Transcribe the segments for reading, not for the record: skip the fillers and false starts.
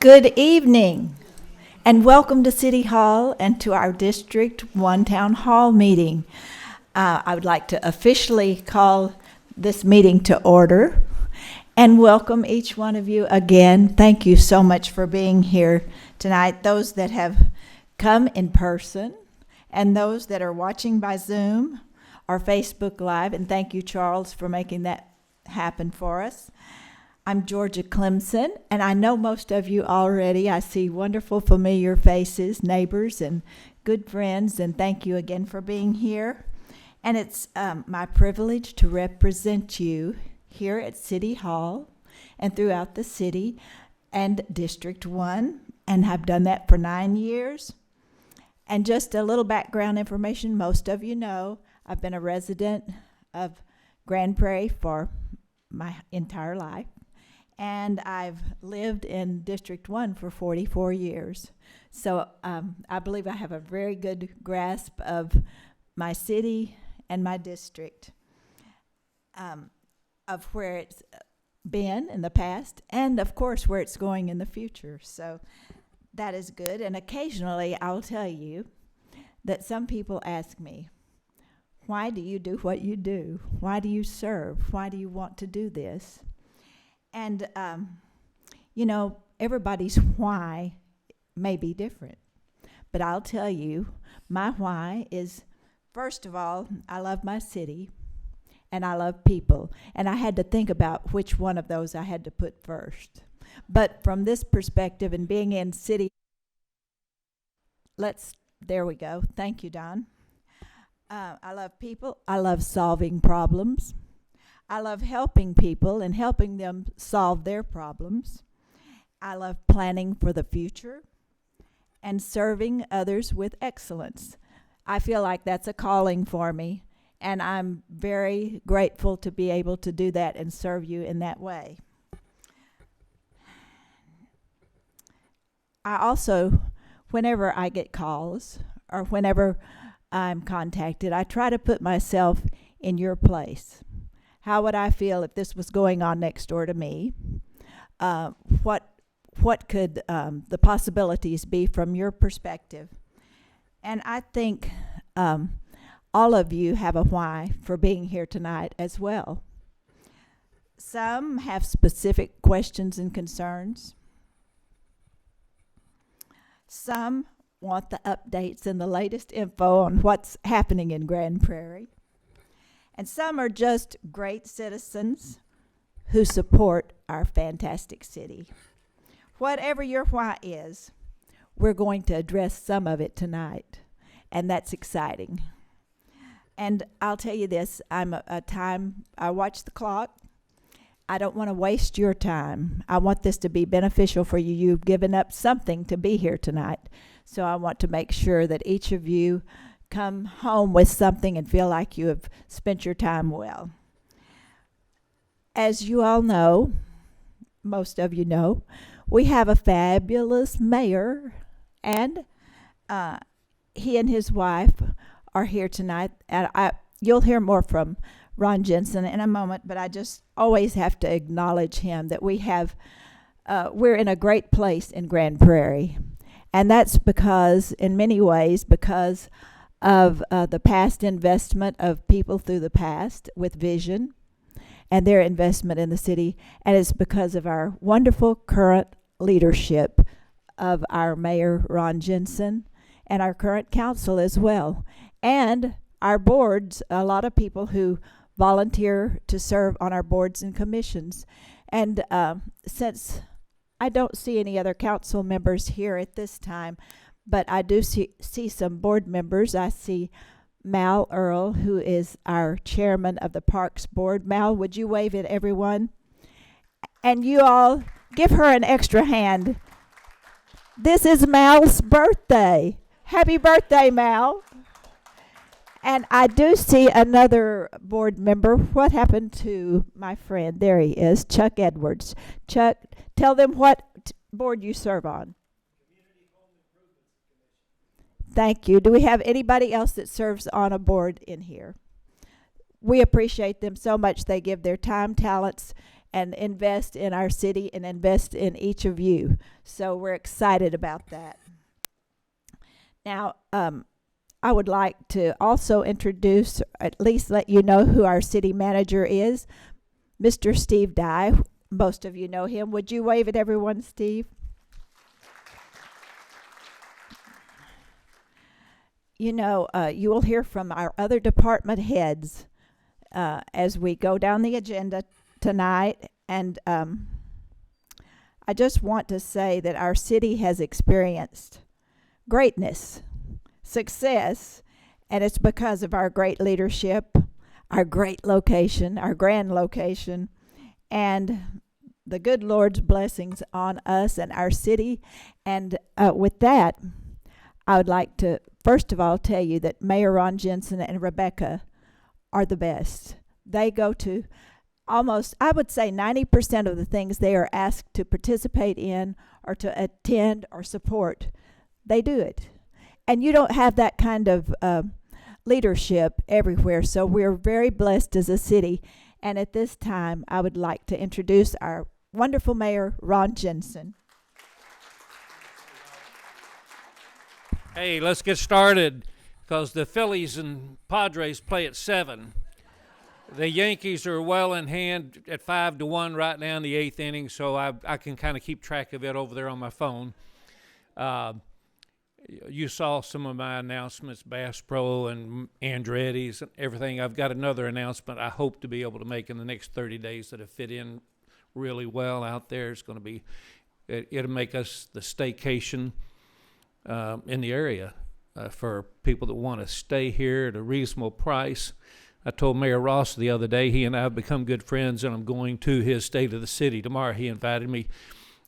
Good evening, and welcome to City Hall and to our District 1 Town Hall meeting. I would like to officially call this meeting to order and welcome each one of you again. Thank you so much for being here tonight, those that have come in person and those that are watching by Zoom or Facebook Live, and thank you, Charles, for making that happen for us. I'm Jorja Clemson, and I know most of you already. I see wonderful familiar faces, neighbors, and good friends, and thank you again for being here. And it's my privilege to represent you here at City Hall and throughout the city and District 1, and have done that for 9 years. And just a little background information, most of you know, I've been a resident of Grand Prairie for my entire life. And I've lived in District 1 for 44 years. So I believe I have a very good grasp of my city and my district, of where it's been in the past, and of course where it's going in the future. So that is good. And occasionally I'll tell you that some people ask me, why do you do what you do? Why do you serve? Why do you want to do this? And, everybody's why may be different. But I'll tell you, my why is, first of all, I love my city and I love people. And I had to think about which one of those I had to put first. But from this perspective and being in city, there we go. Thank you, Don. I love people. I love solving problems. I love helping people and helping them solve their problems. I love planning for the future and serving others with excellence. I feel like that's a calling for me, and I'm very grateful to be able to do that and serve you in that way. I also, whenever I get calls or whenever I'm contacted, I try to put myself in your place. How would I feel if this was going on next door to me? What could the possibilities be from your perspective? And I think all of you have a why for being here tonight as well. Some have specific questions and concerns. Some want the updates and the latest info on what's happening in Grand Prairie. And some are just great citizens who support our fantastic city. Whatever your why is, we're going to address some of it tonight, and that's exciting. And I'll tell you this, I watch the clock. I don't want to waste your time. I want this to be beneficial for you. You've given up something to be here tonight, so I want to make sure that each of you come home with something and feel like you have spent your time well. As you all know, most of you know, we have a fabulous mayor, and he and his wife are here tonight. And you'll hear more from Ron Jensen in a moment, but I just always have to acknowledge him that we're in a great place in Grand Prairie. And that's because, in many ways, because of the past investment of people through the past with vision and their investment in the city. And it's because of our wonderful current leadership of our mayor, Ron Jensen, and our current council as well. And our boards, a lot of people who volunteer to serve on our boards and commissions. And since I don't see any other council members here at this time, but I do see some board members. I see Mal Earl, who is our chairman of the Parks Board. Mal, would you wave at everyone? And you all give her an extra hand. This is Mal's birthday. Happy birthday, Mal. And I do see another board member. What happened to my friend? There he is, Chuck Edwards. Chuck, tell them what board you serve on. Thank you. Do we have anybody else that serves on a board in here? We appreciate them so much. They give their time, talents, and invest in our city and invest in each of you. So we're excited about that. Now, I would like to also introduce, at least let you know who our city manager is, Mr. Steve Dye. Most of you know him. Would you wave at everyone, Steve? You know, you will hear from our other department heads as we go down the agenda tonight. And I just want to say that our city has experienced greatness, success, and it's because of our great leadership, our great location, our grand location, and the good Lord's blessings on us and our city. And with that, I would like to first of all tell you that Mayor Ron Jensen and Rebecca are the best. They go to almost, I would say 90% of the things they are asked to participate in or to attend or support, they do it. And you don't have that kind of leadership everywhere. So we're very blessed as a city. And at this time, I would like to introduce our wonderful Mayor, Ron Jensen. Hey, let's get started because the Phillies and Padres play at 7. The Yankees are well in hand at 5-1 right now in the 8th inning, so I can kind of keep track of it over there on my phone. You saw some of my announcements, Bass Pro and Andretti's and everything. I've got another announcement I hope to be able to make in the next 30 days that'll fit in really well out there. It's going to be, it'll make us the staycation in the area for people that want to stay here at a reasonable price. I told Mayor Ross the other day, he and I have become good friends, and I'm going to his State of the City tomorrow. He invited me.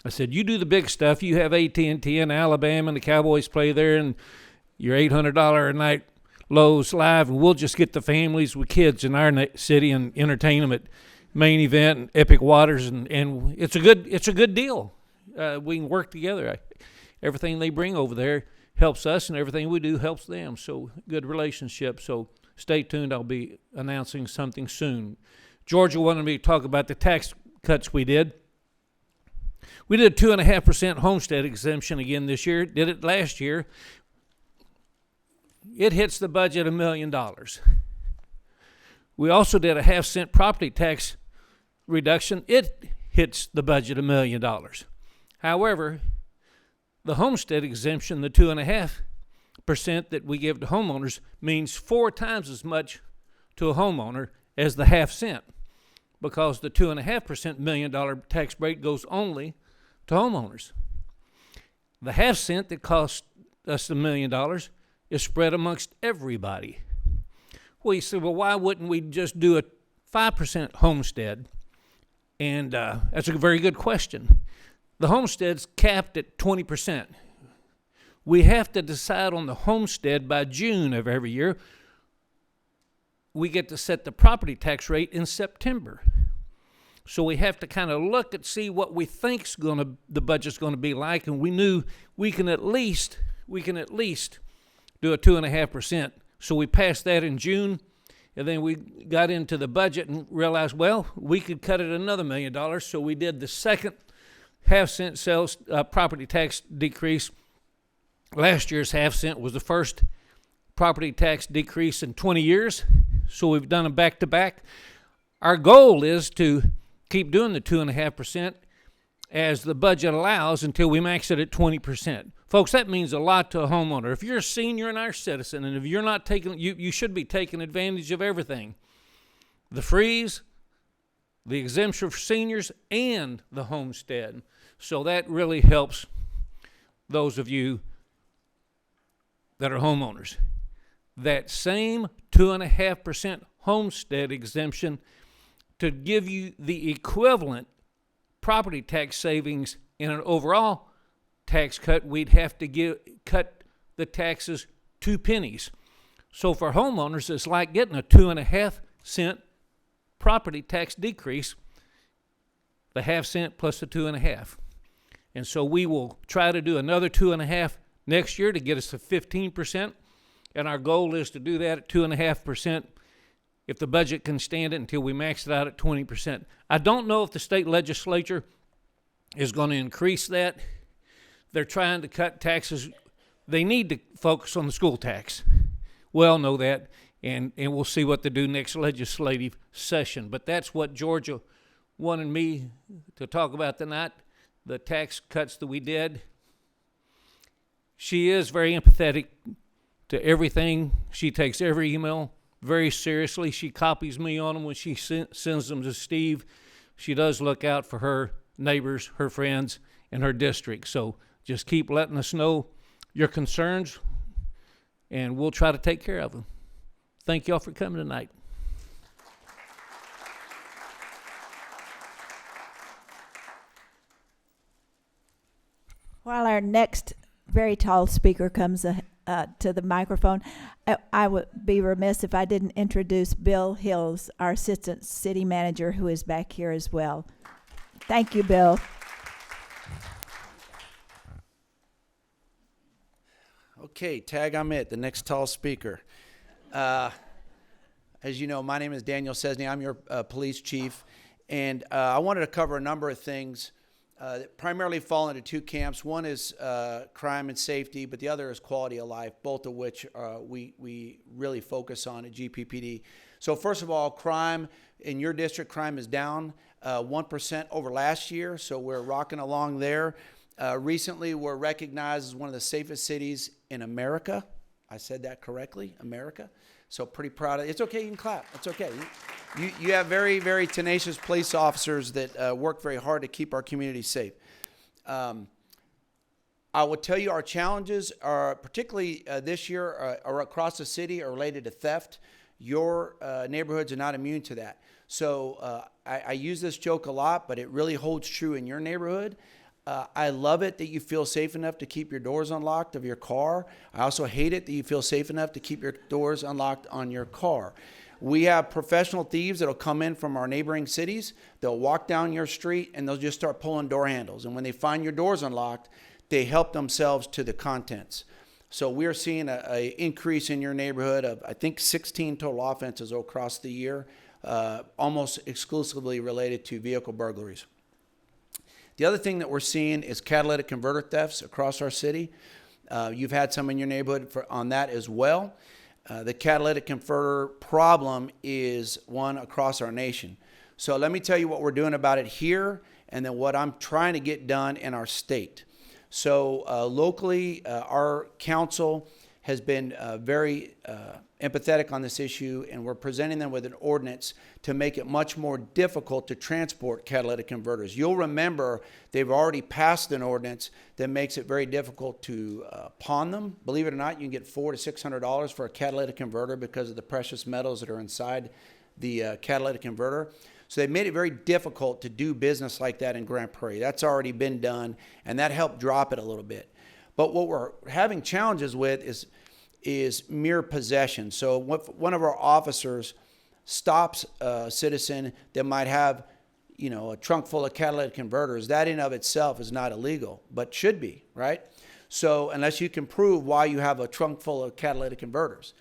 I said, you do the big stuff. You have AT&T in Alabama, and the Cowboys play there, and your $800 a night Lowe's Live, and we'll just get the families with kids in our city and entertain them at Main Event and Epic Waters, and it's a good deal. We can work together. Everything they bring over there helps us, and everything we do helps them. So good relationship. So stay tuned. I'll be announcing something soon. Jorja wanted me to talk about the tax cuts we did. We did a 2.5% homestead exemption again this year. Did it last year. It hits the budget $1 million. We also did a 0.5-cent property tax reduction. It hits the budget $1 million. However, the homestead exemption, the 2.5% that we give to homeowners, means 4 times as much to a homeowner as the 0.5 cent, because the 2.5% $1 million tax break goes only to homeowners. The 0.5 cent that cost us $1 million is spread amongst everybody. Well, you say, well, why wouldn't we just do a 5% homestead? And that's a very good question. The homestead's capped at 20%. We have to decide on the homestead by June of every year. We get to set the property tax rate in September. So we have to kind of look and see what we think's the budget's going to be like, and we knew we can at least do a 2.5%. So we passed that in June, and then we got into the budget and realized, well, we could cut it another $1 million. So we did the second 0.5 cent sales property tax decrease. Last year's 0.5 cent was the first property tax decrease in 20 years. So we've done them back to back. Our goal is to keep doing the 2.5% as the budget allows until we max it at 20%. Folks, that means a lot to a homeowner. If you're a senior and our citizen, and if you're not taking, you should be taking advantage of everything. The freeze, the exemption for seniors, and the homestead. So that really helps those of you that are homeowners. That same 2.5% homestead exemption to give you the equivalent property tax savings in an overall tax cut, we'd have to cut the taxes 2 pennies. So for homeowners, it's like getting a 2.5 cent property tax decrease, the 0.5 cent plus the 2.5. And so we will try to do another 2.5 next year to get us to 15%. And our goal is to do that at 2.5% if the budget can stand it until we max it out at 20%. I don't know if the state legislature is going to increase that. They're trying to cut taxes. They need to focus on the school tax. We all know that, and we'll see what they do next legislative session. But that's what Jorja wanted me to talk about tonight, the tax cuts that we did. She is very empathetic to everything. She takes every email very seriously. She copies me on them when she sends them to Steve. She does look out for her neighbors, her friends, and her district. So just keep letting us know your concerns, and we'll try to take care of them. Thank y'all for coming tonight. While our next very tall speaker comes to the microphone, I would be remiss if I didn't introduce Bill Hills, our Assistant City Manager, who is back here as well. Thank you, Bill. Okay, tag I'm it, the next tall speaker. As you know, my name is Daniel Cesny. I'm your police chief, and I wanted to cover a number of things that primarily fall into two camps. One is crime and safety, but the other is quality of life, both of which we really focus on at GPPD. So first of all, crime in your district, crime is down 1% over last year, so we're rocking along there. Recently, we're recognized as one of the safest cities in America. I said that correctly, America. So pretty proud of it. It's okay, you can clap. It's okay. You have very, very tenacious police officers that work very hard to keep our community safe. I will tell you our challenges are, particularly this year, are across the city, are related to theft. Your neighborhoods are not immune to that. So I use this joke a lot, but it really holds true in your neighborhood. I love it that you feel safe enough to keep your doors unlocked of your car. I also hate it that you feel safe enough to keep your doors unlocked on your car. We have professional thieves that'll come in from our neighboring cities. They'll walk down your street and they'll just start pulling door handles. And when they find your doors unlocked, they help themselves to the contents. So we're seeing an increase in your neighborhood of, I think, 16 total offenses across the year, almost exclusively related to vehicle burglaries. The other thing that we're seeing is catalytic converter thefts across our city. You've had some in your neighborhood on that as well. The catalytic converter problem is one across our nation. So let me tell you what we're doing about it here and then what I'm trying to get done in our state. So locally, our council has been very empathetic on this issue, and we're presenting them with an ordinance to make it much more difficult to transport catalytic converters. You'll remember they've already passed an ordinance that makes it very difficult to pawn them. Believe it or not, you can get $400 to $600 for a catalytic converter because of the precious metals that are inside the catalytic converter. So they made it very difficult to do business like that in Grand Prairie. That's already been done, and that helped drop it a little bit. But what we're having challenges with is mere possession. So one of our officers stops a citizen that might have, a trunk full of catalytic converters. That in of itself is not illegal, but should be, right? So unless you can prove why you have a trunk full of catalytic converters.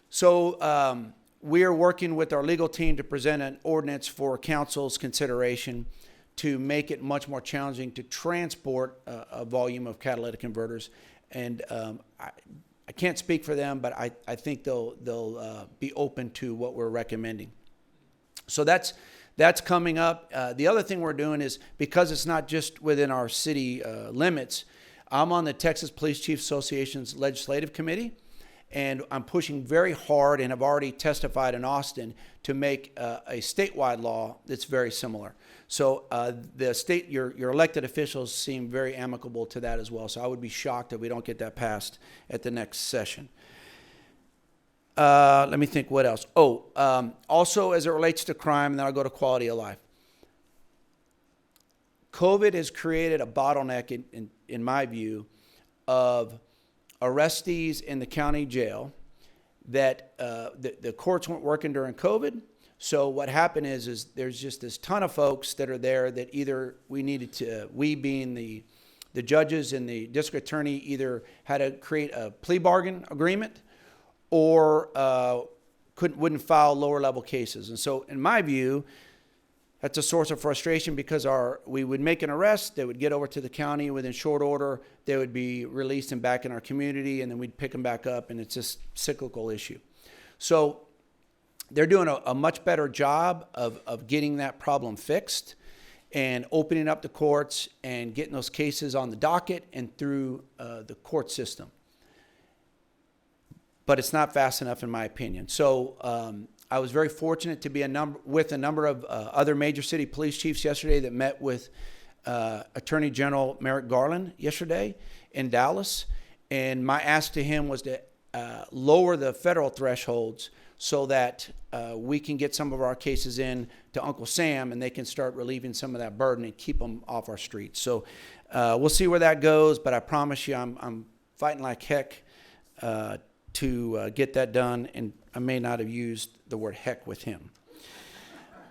So we are working with our legal team to present an ordinance for council's consideration to make it much more challenging to transport a volume of catalytic converters. And I can't speak for them, but I think they'll be open to what we're recommending. So that's coming up. The other thing we're doing is, because it's not just within our city limits, I'm on the Texas Police Chiefs Association's legislative committee, and I'm pushing very hard, and have already testified in Austin, to make a statewide law that's very similar. So the state, your elected officials seem very amicable to that as well. So I would be shocked if we don't get that passed at the next session. Let me think what else. Also as it relates to crime, and then I'll go to quality of life. COVID has created a bottleneck, in my view, of arrestees in the county jail that the courts weren't working during COVID. So what happened is there's just this ton of folks that are there that either we being the judges and the district attorney, either had to create a plea bargain agreement, or wouldn't file lower level cases. And so in my view, that's a source of frustration because we would make an arrest, they would get over to the county within short order, they would be released and back in our community, and then we'd pick them back up, and it's just cyclical issue. So they're doing a much better job of getting that problem fixed and opening up the courts and getting those cases on the docket and through the court system. But it's not fast enough, in my opinion. So I was very fortunate to be with a number of other major city police chiefs yesterday that met with Attorney General Merrick Garland yesterday in Dallas. And my ask to him was to lower the federal thresholds so that we can get some of our cases in to Uncle Sam and they can start relieving some of that burden and keep them off our streets. So we'll see where that goes, but I promise you I'm fighting like heck to get that done, and I may not have used the word heck with him.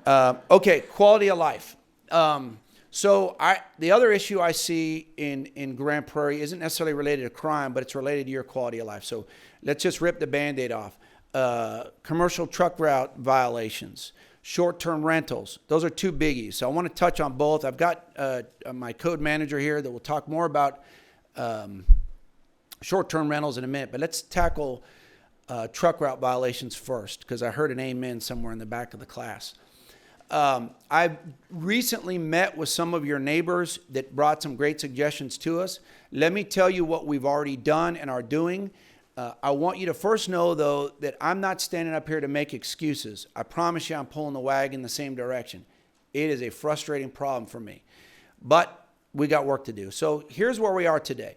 Okay, quality of life. So the other issue I see in Grand Prairie isn't necessarily related to crime, but it's related to your quality of life. So let's just rip the Band-Aid off. Commercial truck route violations, short-term rentals. Those are two biggies. So I want to touch on both. I've got my code manager here that will talk more about short-term rentals in a minute, but let's tackle truck route violations first, because I heard an amen somewhere in the back of the class. I've recently met with some of your neighbors that brought some great suggestions to us. Let me tell you what we've already done and are doing. I want you to first know, though, that I'm not standing up here to make excuses. I promise you I'm pulling the wagon the same direction. It is a frustrating problem for me, but we got work to do. So here's where we are today.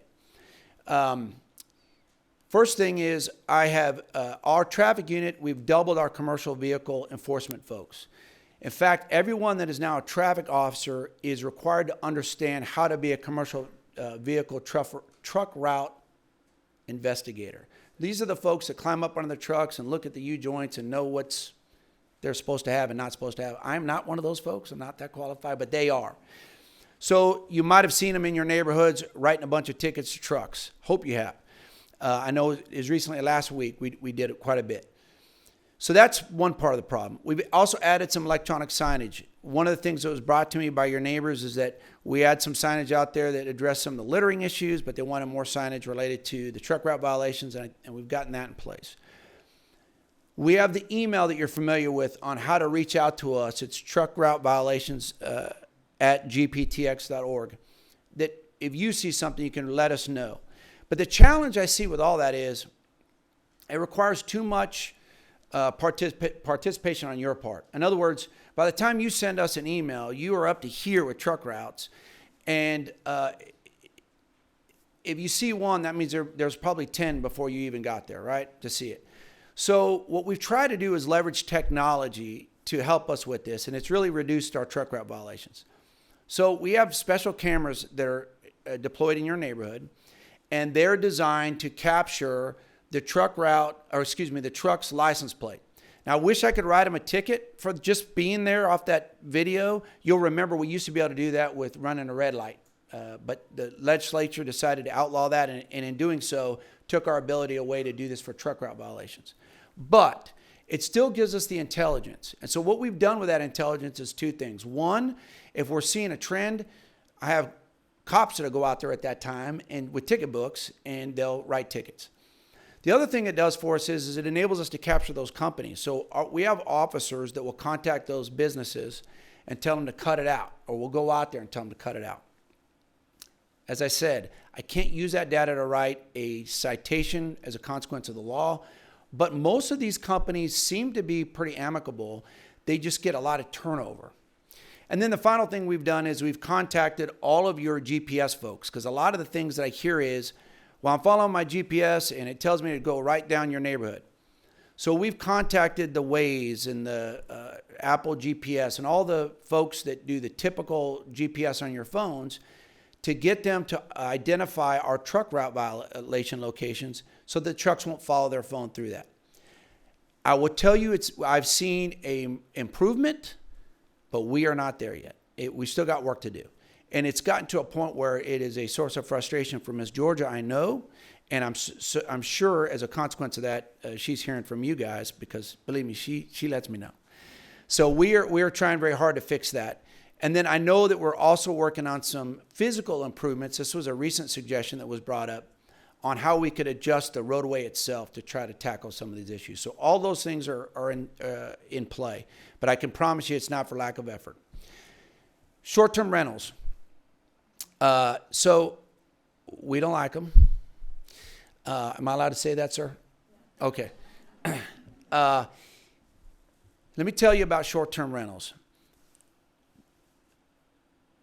First thing is I have our traffic unit, we've doubled our commercial vehicle enforcement folks. In fact, everyone that is now a traffic officer is required to understand how to be a commercial vehicle truck route investigator. These are the folks that climb up under the trucks and look at the U-joints and know what's they're supposed to have and not supposed to have. I'm not one of those folks. I'm not that qualified, but they are. So you might have seen them in your neighborhoods writing a bunch of tickets to trucks. Hope you have. I know as recently last week, we did it quite a bit. So that's one part of the problem. We've also added some electronic signage. One of the things that was brought to me by your neighbors is that we had some signage out there that addressed some of the littering issues, but they wanted more signage related to the truck route violations, and we've gotten that in place. We have the email that you're familiar with on how to reach out to us. It's truckrouteviolations at gptx.org. That if you see something, you can let us know. But the challenge I see with all that is it requires too much participation on your part. In other words, by the time you send us an email, you are up to here with truck routes. And if you see one, that means there's probably 10 before you even got there, right, to see it. So what we've tried to do is leverage technology to help us with this, and it's really reduced our truck route violations. So we have special cameras that are deployed in your neighborhood, and they're designed to capture the the truck's license plate. Now, I wish I could write them a ticket for just being there off that video. You'll remember we used to be able to do that with running a red light, but the legislature decided to outlaw that, and in doing so, took our ability away to do this for truck route violations. But it still gives us the intelligence. And so what we've done with that intelligence is two things. One, if we're seeing a trend, I have cops that go out there at that time and with ticket books, and they'll write tickets. The other thing it does for us is it enables us to capture those companies. So we have officers that will contact those businesses and tell them to cut it out, or we'll go out there and tell them to cut it out. As I said, I can't use that data to write a citation as a consequence of the law, but most of these companies seem to be pretty amicable. They just get a lot of turnover. And then the final thing we've done is we've contacted all of your GPS folks, because a lot of the things that I hear is, well, I'm following my GPS and it tells me to go right down your neighborhood. So we've contacted the Waze and the Apple GPS and all the folks that do the typical GPS on your phones to get them to identify our truck route violation locations so the trucks won't follow their phone through that. I will tell you, I've seen an improvement, but we are not there yet. We still got work to do. And it's gotten to a point where it is a source of frustration for Ms. Jorja, I know, And I'm sure as a consequence of that, she's hearing from you guys, because believe me, she lets me know. So we are trying very hard to fix that. And then I know that we're also working on some physical improvements. This was a recent suggestion that was brought up on how we could adjust the roadway itself to try to tackle some of these issues. So all those things are in play. But I can promise you it's not for lack of effort. Short-term rentals. So we don't like them. Am I allowed to say that, sir? Okay. Let me tell you about short-term rentals.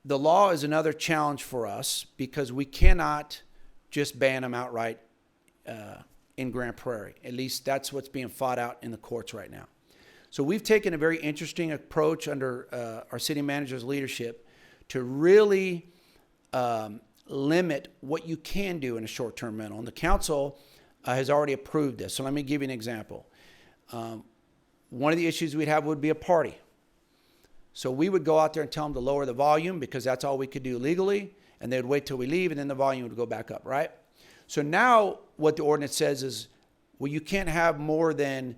The law is another challenge for us because we cannot just ban them outright in Grand Prairie. At least that's what's being fought out in the courts right now. So we've taken a very interesting approach under our city manager's leadership to really limit what you can do in a short-term rental. And the council has already approved this. So let me give you an example. One of the issues we'd have would be a party. So we would go out there and tell them to lower the volume because that's all we could do legally, and they'd wait till we leave, and then the volume would go back up, right? So now what the ordinance says is, well, you can't have more than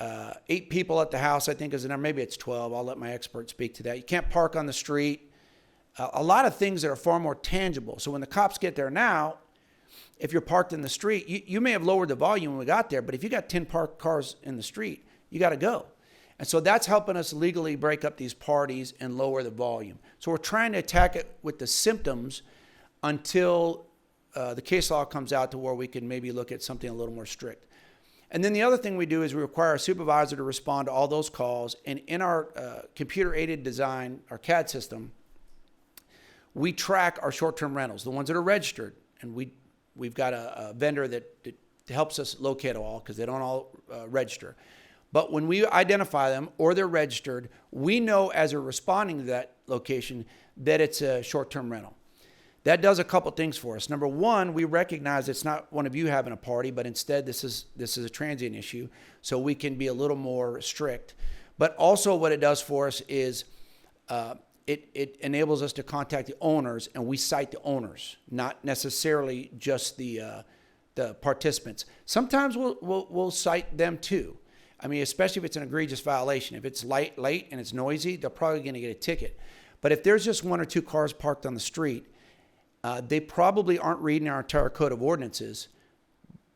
8 people at the house, I think is the number. Maybe it's 12. I'll let my expert speak to that. You can't park on the street. A lot of things that are far more tangible. So when the cops get there now, if you're parked in the street, you may have lowered the volume when we got there, but if you got 10 parked cars in the street, you got to go. And so that's helping us legally break up these parties and lower the volume. So we're trying to attack it with the symptoms until the case law comes out to where we can maybe look at something a little more strict. And then the other thing we do is we require a supervisor to respond to all those calls. And in our computer-aided design, our CAD system, we track our short-term rentals, the ones that are registered. And we've got a vendor that helps us locate all because they don't all register. But when we identify them or they're registered, we know as we're responding to that location that it's a short-term rental. That does a couple things for us. Number one, we recognize it's not one of you having a party, but instead this is a transient issue, so we can be a little more strict. But also what it does for us is it enables us to contact the owners, and we cite the owners, not necessarily just the participants. Sometimes we'll cite them too. I mean, especially if it's an egregious violation. If it's late and it's noisy, they're probably going to get a ticket. But if there's just 1 or 2 cars parked on the street, they probably aren't reading our entire code of ordinances,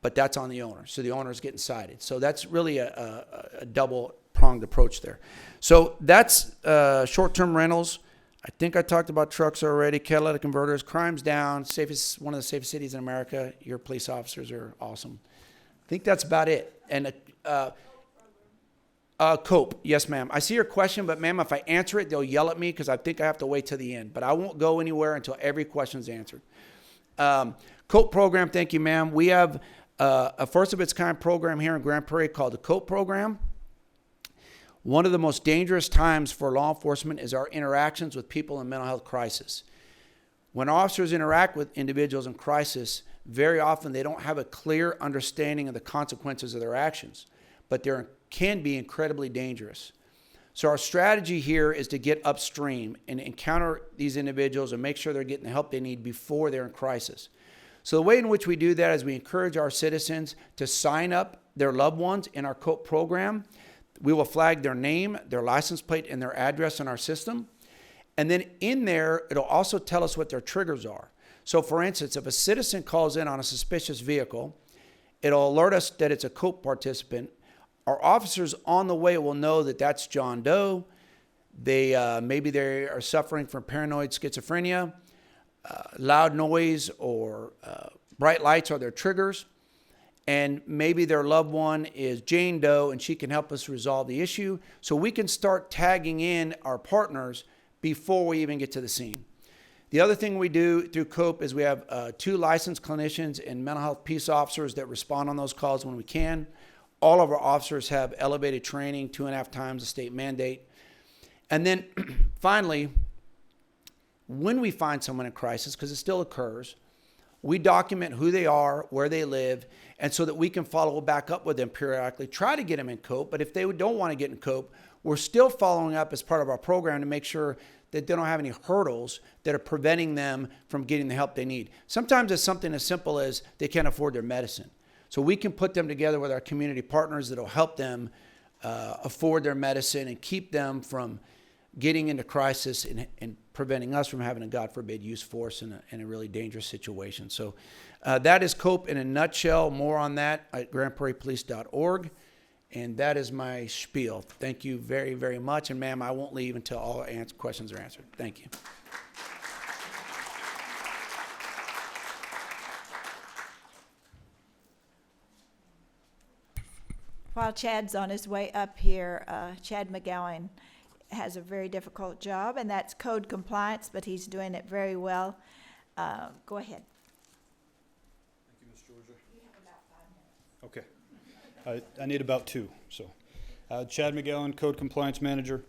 but that's on the owner. So the owner's getting cited. So that's really a double-pronged approach there. So that's short-term rentals. I think I talked about trucks already, catalytic converters, crime's down, one of the safest cities in America. Your police officers are awesome. I think that's about it. And COPE, yes, ma'am. I see your question, but ma'am, if I answer it, they'll yell at me because I think I have to wait till the end. But I won't go anywhere until every question is answered. COPE program, thank you, ma'am. We have a first-of-its-kind program here in Grand Prairie called the COPE program. One of the most dangerous times for law enforcement is our interactions with people in mental health crisis. When officers interact with individuals in crisis, very often they don't have a clear understanding of the consequences of their actions, but they can be incredibly dangerous. So our strategy here is to get upstream and encounter these individuals and make sure they're getting the help they need before they're in crisis. So the way in which we do that is we encourage our citizens to sign up their loved ones in our COPE program. We will flag their name, their license plate, and their address in our system. And then in there, it'll also tell us what their triggers are. So for instance, if a citizen calls in on a suspicious vehicle, it'll alert us that it's a COPE participant. Our officers on the way will know that that's John Doe. Maybe they are suffering from paranoid schizophrenia. Loud noise or bright lights are their triggers. And maybe their loved one is Jane Doe, and she can help us resolve the issue. So we can start tagging in our partners before we even get to the scene. The other thing we do through COPE is we have 2 licensed clinicians and mental health peace officers that respond on those calls when we can. All of our officers have elevated training, 2.5 times the state mandate. And then finally, when we find someone in crisis, because it still occurs, we document who they are, where they live, and so that we can follow back up with them periodically, try to get them in COPE. But if they don't want to get in COPE, we're still following up as part of our program to make sure that they don't have any hurdles that are preventing them from getting the help they need. Sometimes it's something as simple as they can't afford their medicine. So we can put them together with our community partners that will help them afford their medicine and keep them from getting into crisis and preventing us from having a, God forbid, use force in a really dangerous situation. So that is COPE in a nutshell. More on that at grandprairiepolice.org. And that is my spiel. Thank you very, very much. And ma'am, I won't leave until all questions are answered. Thank you. While Chad's on his way up here, Chad McGowan has a very difficult job, and that's code compliance, but he's doing it very well. Go ahead. Thank you, Ms. Jorja. You have about 5 minutes. Okay. I need about 2. So, Chad McGowan, Code Compliance Manager.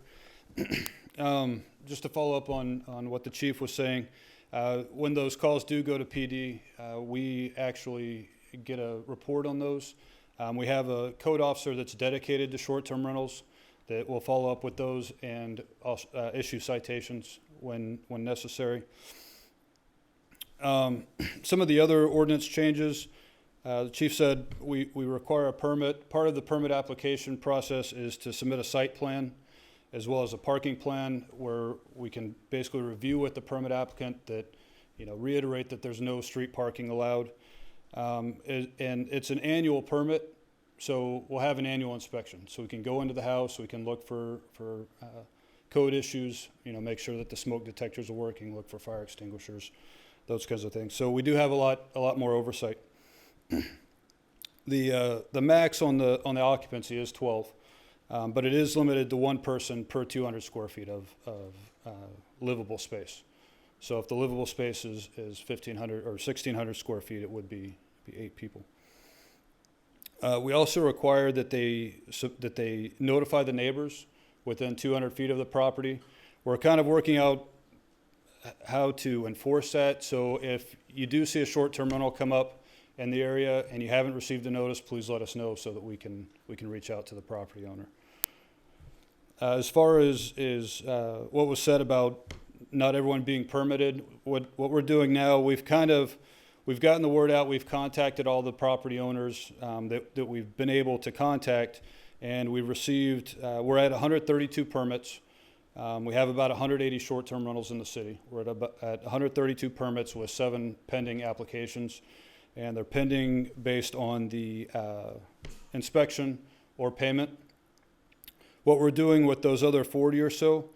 Just to follow up on what the chief was saying, when those calls do go to PD, we actually get a report on those. We have a code officer that's dedicated to short-term rentals that will follow up with those and also, issue citations when necessary. Some of the other ordinance changes, the chief said we require a permit. Part of the permit application process is to submit a site plan as well as a parking plan where we can basically review with the permit applicant that, reiterate that there's no street parking allowed. And it's an annual permit, so we'll have an annual inspection. So we can go into the house, we can look for code issues, make sure that the smoke detectors are working, look for fire extinguishers, those kinds of things. So we do have a lot more oversight. The max on the occupancy is 12, but it is limited to 1 person per 200 square feet of livable space. So if the livable space is 1,500 or 1,600 square feet, it would be 8 people. We also require that they notify the neighbors within 200 feet of the property. We're kind of working out how to enforce that. So if you do see a short-term rental come up in the area and you haven't received a notice, please let us know so that we can reach out to the property owner. As far as what was said about not everyone being permitted, what we're doing now, we've gotten the word out. We've contacted all the property owners that we've been able to contact, and we've received, we're at 132 permits. We have about 180 short-term rentals in the city. We're at 132 permits with 7 pending applications, and they're pending based on the inspection or payment. What we're doing with those other 40 or so,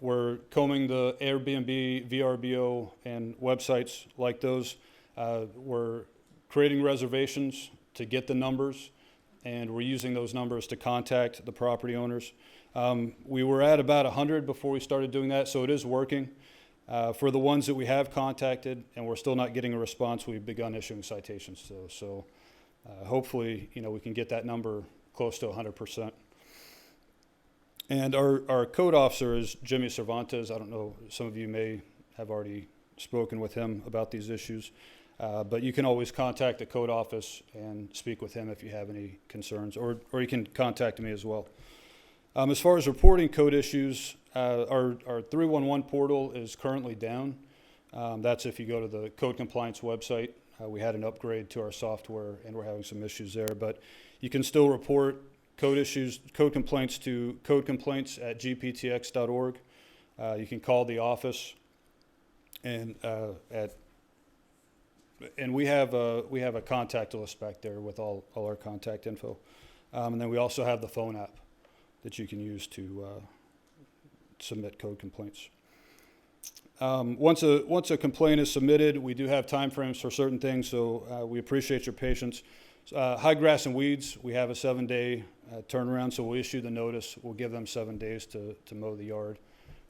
we're combing the Airbnb, VRBO, and websites like those. We're creating reservations to get the numbers, and we're using those numbers to contact the property owners. We were at about 100 before we started doing that, so it is working. For the ones that we have contacted and we're still not getting a response, we've begun issuing citations to those. So hopefully, we can get that number close to 100%. And our code officer is Jimmy Cervantes. I don't know, some of you may have already spoken with him about these issues, but you can always contact the code office and speak with him if you have any concerns, or you can contact me as well. As far as reporting code issues, our 311 portal is currently down. That's if you go to the code compliance website. We had an upgrade to our software and we're having some issues there, but you can still report code issues, code complaints to codecomplaints@gptx.org. You can call the office, and we have a contact list back there with all our contact info, and then we also have the phone app that you can use to submit code complaints. Once a complaint is submitted, we do have timeframes for certain things, so we appreciate your patience. High grass and weeds, we have a 7-day turnaround, so we'll issue the notice. We'll give them 7 days to mow the yard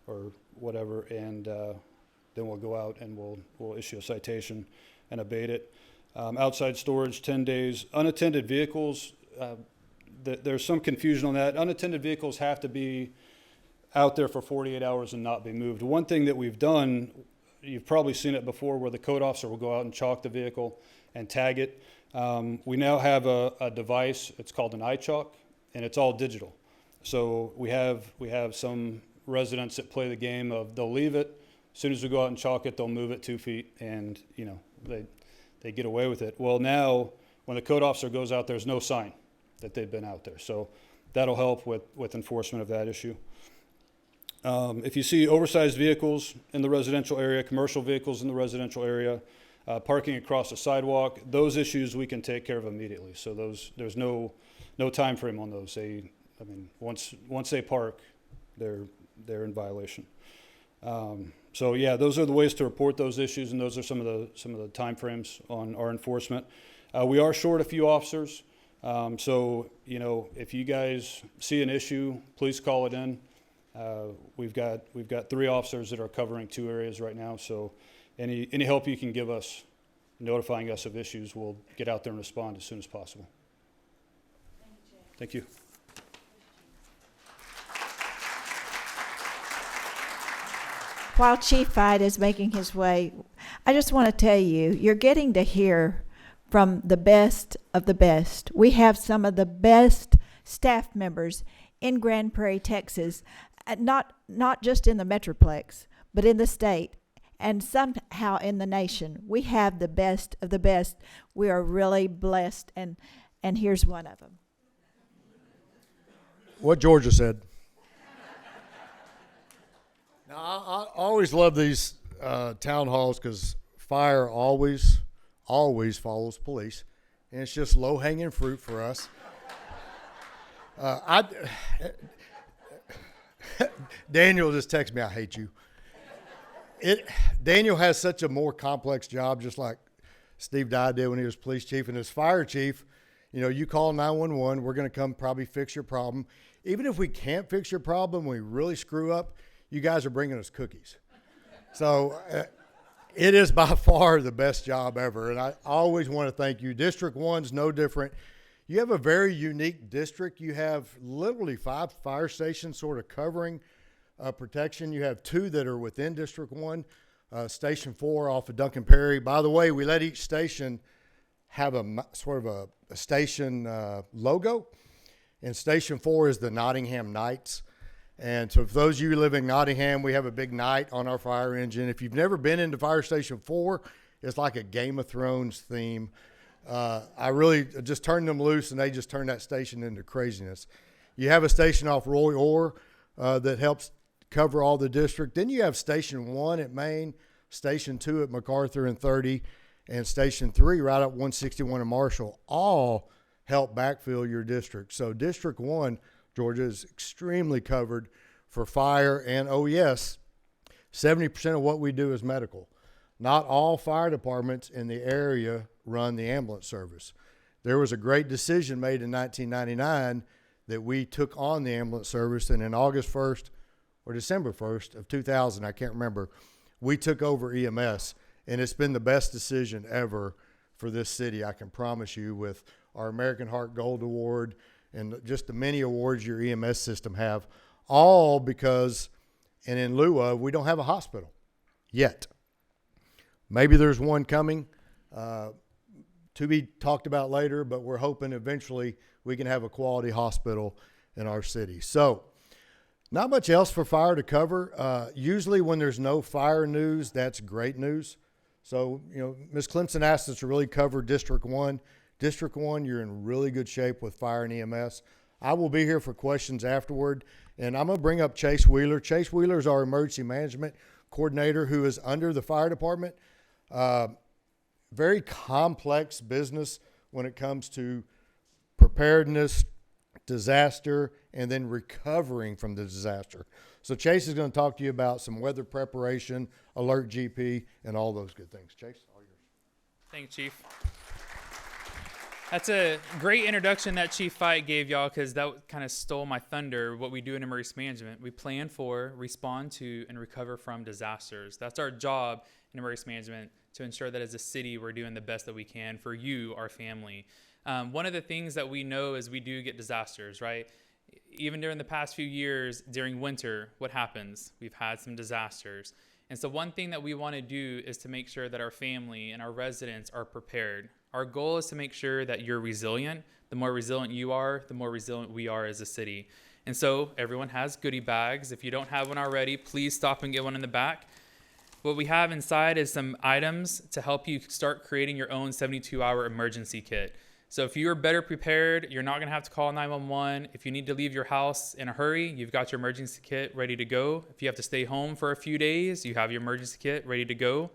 or whatever, and then we'll go out and we'll issue a citation and abate it. Outside storage, 10 days. Unattended vehicles, there's some confusion on that. Unattended vehicles have to be out there for 48 hours and not be moved. One thing that we've done, you've probably seen it before, where the code officer will go out and chalk the vehicle and tag it. We now have a device, it's called an iChalk, and it's all digital. So we have some residents that play the game of they'll leave it. As soon as we go out and chalk it, they'll move it 2 feet, and they get away with it. Well, now when the code officer goes out, there's no sign that they've been out there. So that'll help with enforcement of that issue. If you see oversized vehicles in the residential area, commercial vehicles in the residential area, parking across the sidewalk, those issues we can take care of immediately. So there's no time frame on those. Once they park, they're in violation. So yeah, those are the ways to report those issues, and those are some of the time frames on our enforcement. We are short a few officers. So if you guys see an issue, please call it in. We've got 3 officers that are covering 2 areas right now. So any help you can give us, notifying us of issues, we'll get out there and respond as soon as possible. Thank you. While Chief Fight is making his way, I just want to tell you, you're getting to hear from the best of the best. We have some of the best staff members in Grand Prairie, Texas, not just in the Metroplex, but in the state, and somehow in the nation. We have the best of the best. We are really blessed, and here's one of them. What Jorja said. Now, I always love these town halls because fire always follows police, and it's just low-hanging fruit for us. Daniel just texted me, "I hate you." Daniel has such a more complex job, just like Steve Dye did when he was police chief. And as fire chief, you call 911, we're going to come probably fix your problem. Even if we can't fix your problem, we really screw up, you guys are bringing us cookies. So it is by far the best job ever. And I always want to thank you. District 1's no different. You have a very unique district. You have literally 5 fire stations sort of covering protection. You have 2 that are within District 1. Station 4 off of Duncan Prairie. By the way, we let each station have a sort of a station logo. And Station 4 is the Nottingham Knights. And so for those of you who live in Nottingham, we have a big knight on our fire engine. If you've never been into Fire Station 4, it's like a Game of Thrones theme. I really just turned them loose, and they just turned that station into craziness. You have a station off Roy Orr that helps cover all the district. Then you have Station 1 at Main, Station 2 at MacArthur and 30, and Station 3 right up 161 in Marshall, all help backfill your district. So District 1, Georgia, is extremely covered for fire. And, oh, yes, 70% of what we do is medical. Not all fire departments in the area run the ambulance service. There was a great decision made in 1999 that we took on the ambulance service, and in August 1st or December 1st of 2000, I can't remember, we took over EMS, and it's been the best decision ever for this city, I can promise you, with our American Heart Gold Award and just the many awards your EMS system have, all because, and in lieu of, we don't have a hospital yet. Maybe there's one coming to be talked about later, but we're hoping eventually we can have a quality hospital in our city. So not much else for fire to cover. Usually when there's no fire news, that's great news. So, Ms. Clemson asked us to really cover District 1. District 1, you're in really good shape with fire and EMS. I will be here for questions afterward, and I'm going to bring up Chase Wheeler. Chase Wheeler is our emergency management coordinator who is under the fire department. Very complex business when it comes to preparedness, disaster, and then recovering from the disaster. So Chase is going to talk to you about some weather preparation, alert GP, and all those good things. Chase, all yours. Thanks, Chief. That's a great introduction that Chief Fight gave y'all, because that kind of stole my thunder. What we do in emergency management, we plan for, respond to, and recover from disasters. That's our job in emergency management, to ensure that as a city we're doing the best that we can for you, our family. One of the things that we know is we do get disasters, right? Even during the past few years, during winter, what happens? We've had some disasters. And so one thing that we want to do is to make sure that our family and our residents are prepared. Our goal is to make sure that you're resilient. The more resilient you are, the more resilient we are as a city. And so everyone has goodie bags. If you don't have one already, please stop and get one in the back. What we have inside is some items to help you start creating your own 72-hour emergency kit. So if you're better prepared, you're not going to have to call 911. If you need to leave your house in a hurry, you've got your emergency kit ready to go. If you have to stay home for a few days, you have your emergency kit ready to go.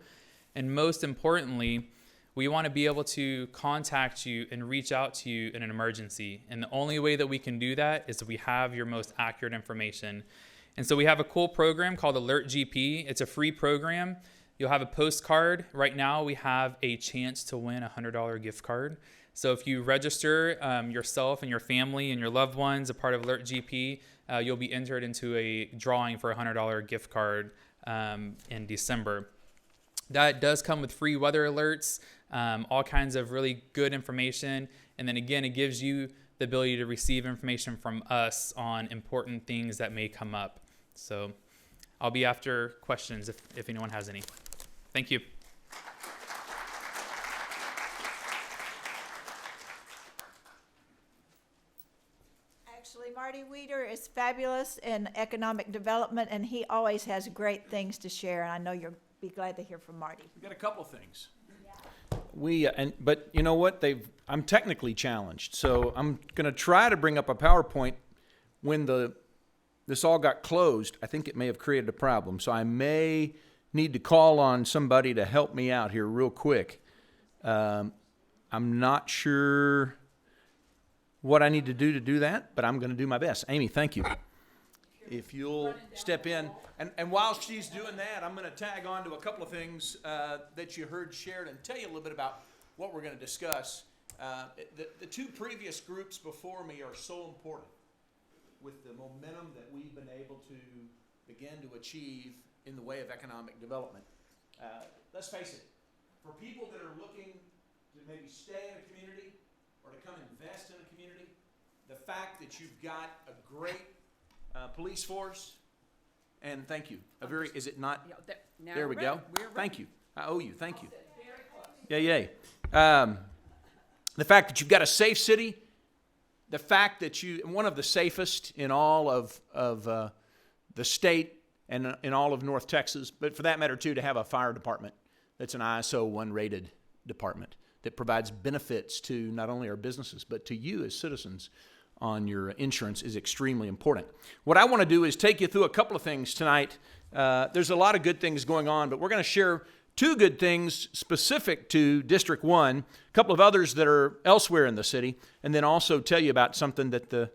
And most importantly, we want to be able to contact you and reach out to you in an emergency. And the only way that we can do that is that we have your most accurate information. And so we have a cool program called Alert GP. It's a free program. You'll have a postcard. Right now, we have a chance to win a $100 gift card. So if you register yourself and your family and your loved ones a part of Alert GP, you'll be entered into a drawing for a $100 gift card in December. That does come with free weather alerts, all kinds of really good information. And then again, it gives you the ability to receive information from us on important things that may come up. So I'll be after questions if anyone has any. Thank you. Actually, Marty Weeder is fabulous in economic development, and he always has great things to share, and I know you'll be glad to hear from Marty. We've got a couple of things. But you know what? I'm technically challenged, so I'm going to try to bring up a PowerPoint. When this all got closed, I think it may have created a problem, so I may need to call on somebody to help me out here real quick. I'm not sure what I need to do that, but I'm going to do my best. Amy, thank you. If you'll step in. And while she's doing that, I'm going to tag on to a couple of things that you heard shared and tell you a little bit about what we're going to discuss. The two previous groups before me are so important with the momentum that we've been able to begin to achieve in the way of economic development. Let's face it, for people that are looking to maybe stay in a community or to come invest in a community, the fact that you've got a great police force, and thank you. Is it not? There we go. Thank you. I owe you. Thank you. Yay. The fact that you've got a safe city, the fact that one of the safest in all of the state and in all of North Texas, but for that matter too, to have a fire department that's an ISO 1 rated department that provides benefits to not only our businesses, but to you as citizens on your insurance is extremely important. What I want to do is take you through a couple of things tonight. There's a lot of good things going on, but we're going to share two good things specific to District 1, a couple of others that are elsewhere in the city, and then also tell you about something that the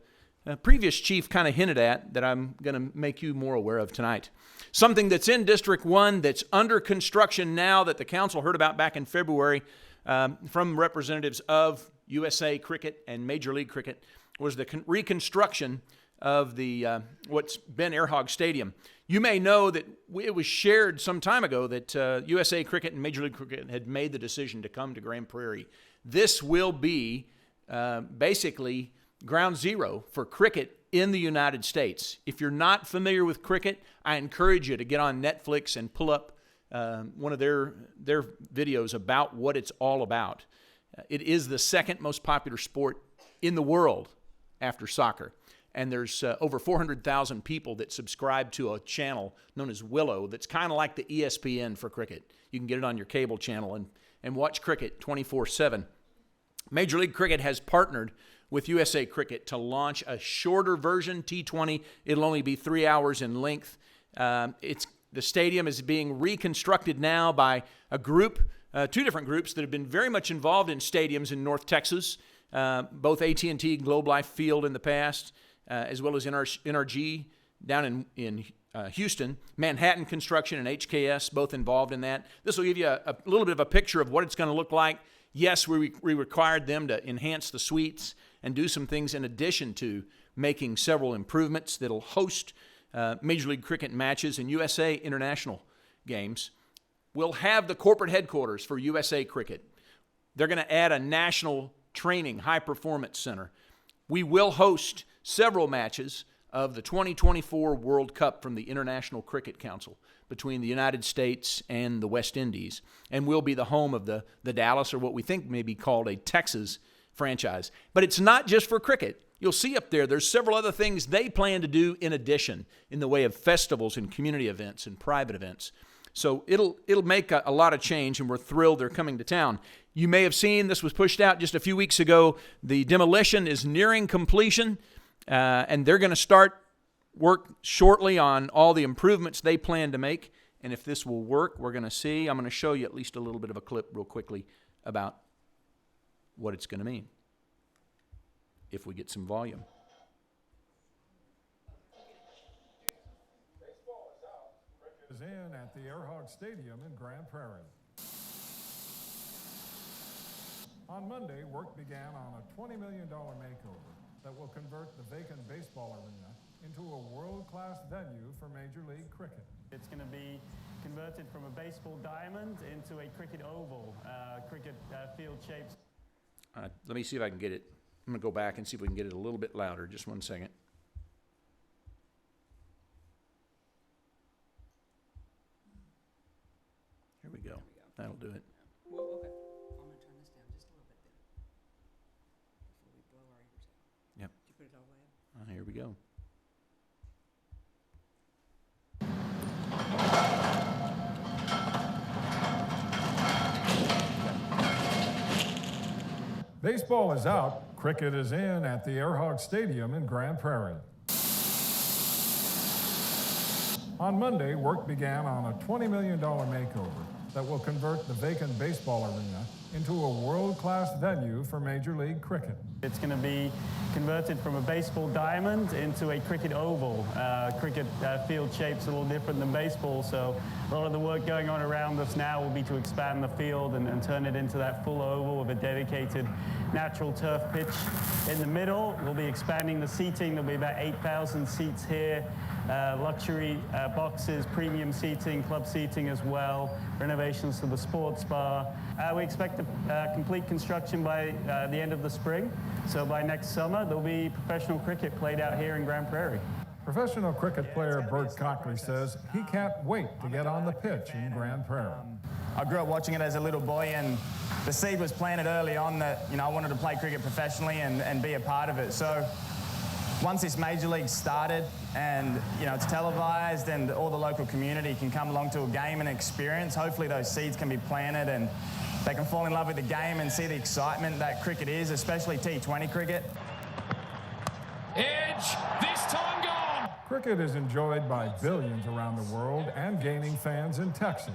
previous chief kind of hinted at that I'm going to make you more aware of tonight. Something that's in District 1 that's under construction now that the council heard about back in February from representatives of USA Cricket and Major League Cricket was the reconstruction of the what's been Air Hog Stadium. You may know that it was shared some time ago that USA Cricket and Major League Cricket had made the decision to come to Grand Prairie. This will be basically ground zero for cricket in the United States. If you're not familiar with cricket, I encourage you to get on Netflix and pull up one of their videos about what it's all about. It is the second most popular sport in the world after soccer. And there's over 400,000 people that subscribe to a channel known as Willow that's kind of like the ESPN for cricket. You can get it on your cable channel and watch cricket 24/7. Major League Cricket has partnered with USA Cricket to launch a shorter version, T20. It'll only be 3 hours in length. The stadium is being reconstructed now by a group, two different groups that have been very much involved in stadiums in North Texas, both AT&T and Globe Life Field in the past, as well as NRG down in Houston, Manhattan Construction and HKS, both involved in that. This will give you a little bit of a picture of what it's going to look like. Yes, we required them to enhance the suites and do some things in addition to making several improvements that'll host Major League Cricket matches and USA International games. We'll have the corporate headquarters for USA Cricket. They're going to add a national training high-performance center. We will host several matches of the 2024 World Cup from the International Cricket Council between the United States and the West Indies, and we'll be the home of the Dallas, or what we think may be called a Texas franchise. But it's not just for cricket. you'll see up there, there's several other things they plan to do in addition in the way of festivals and community events and private events. So it'll make a lot of change, and we're thrilled they're coming to town. You may have seen this was pushed out just a few weeks ago. The demolition is nearing completion, and they're going to start work shortly on all the improvements they plan to make. And if this will work, we're going to see. I'm going to show you at least a little bit of a clip real quickly about what it's going to mean if we get some volume. Is in at the Airhawk Stadium in Grand Prairie. On Monday, work began on a $20 million makeover that will convert the vacant baseball arena into a world-class venue for Major League Cricket. It's going to be converted from a baseball diamond into a cricket oval, cricket field shapes. Let me see if I can get it. I'm going to go back and see if we can get it a little bit louder. Just one second. Here we go. That'll do it. Well, okay. I'm going to turn this down just a little bit then. Before we blow our ears out. Yep. Did you put it all the way up? Here we go. Baseball is out, cricket is in at the Airhawk Stadium in Grand Prairie. On Monday, work began on a $20 million makeover that will convert the vacant baseball arena into a world-class venue for Major League Cricket. It's going to be converted from a baseball diamond into a cricket oval. Cricket field shape's a little different than baseball, so a lot of the work going on around us now will be to expand the field and turn it into that full oval with a dedicated natural turf pitch in the middle. We'll be expanding the seating. There'll be about 8,000 seats here. Luxury boxes, premium seating, club seating as well, renovations to the sports bar. We expect to complete construction by the end of the spring. So by next summer, there'll be professional cricket played out here in Grand Prairie. Professional cricket player Bert Cockley says he can't wait to get on the pitch in Grand Prairie. I grew up watching it as a little boy, and the seed was planted early on that, I wanted to play cricket professionally and be a part of it. So once this major league started and, it's televised and all the local community can come along to a game and experience, hopefully those seeds can be planted and they can fall in love with the game and see the excitement that cricket is, especially T20 cricket. Edge, this time gone. Cricket is enjoyed by billions around the world and gaining fans in Texas.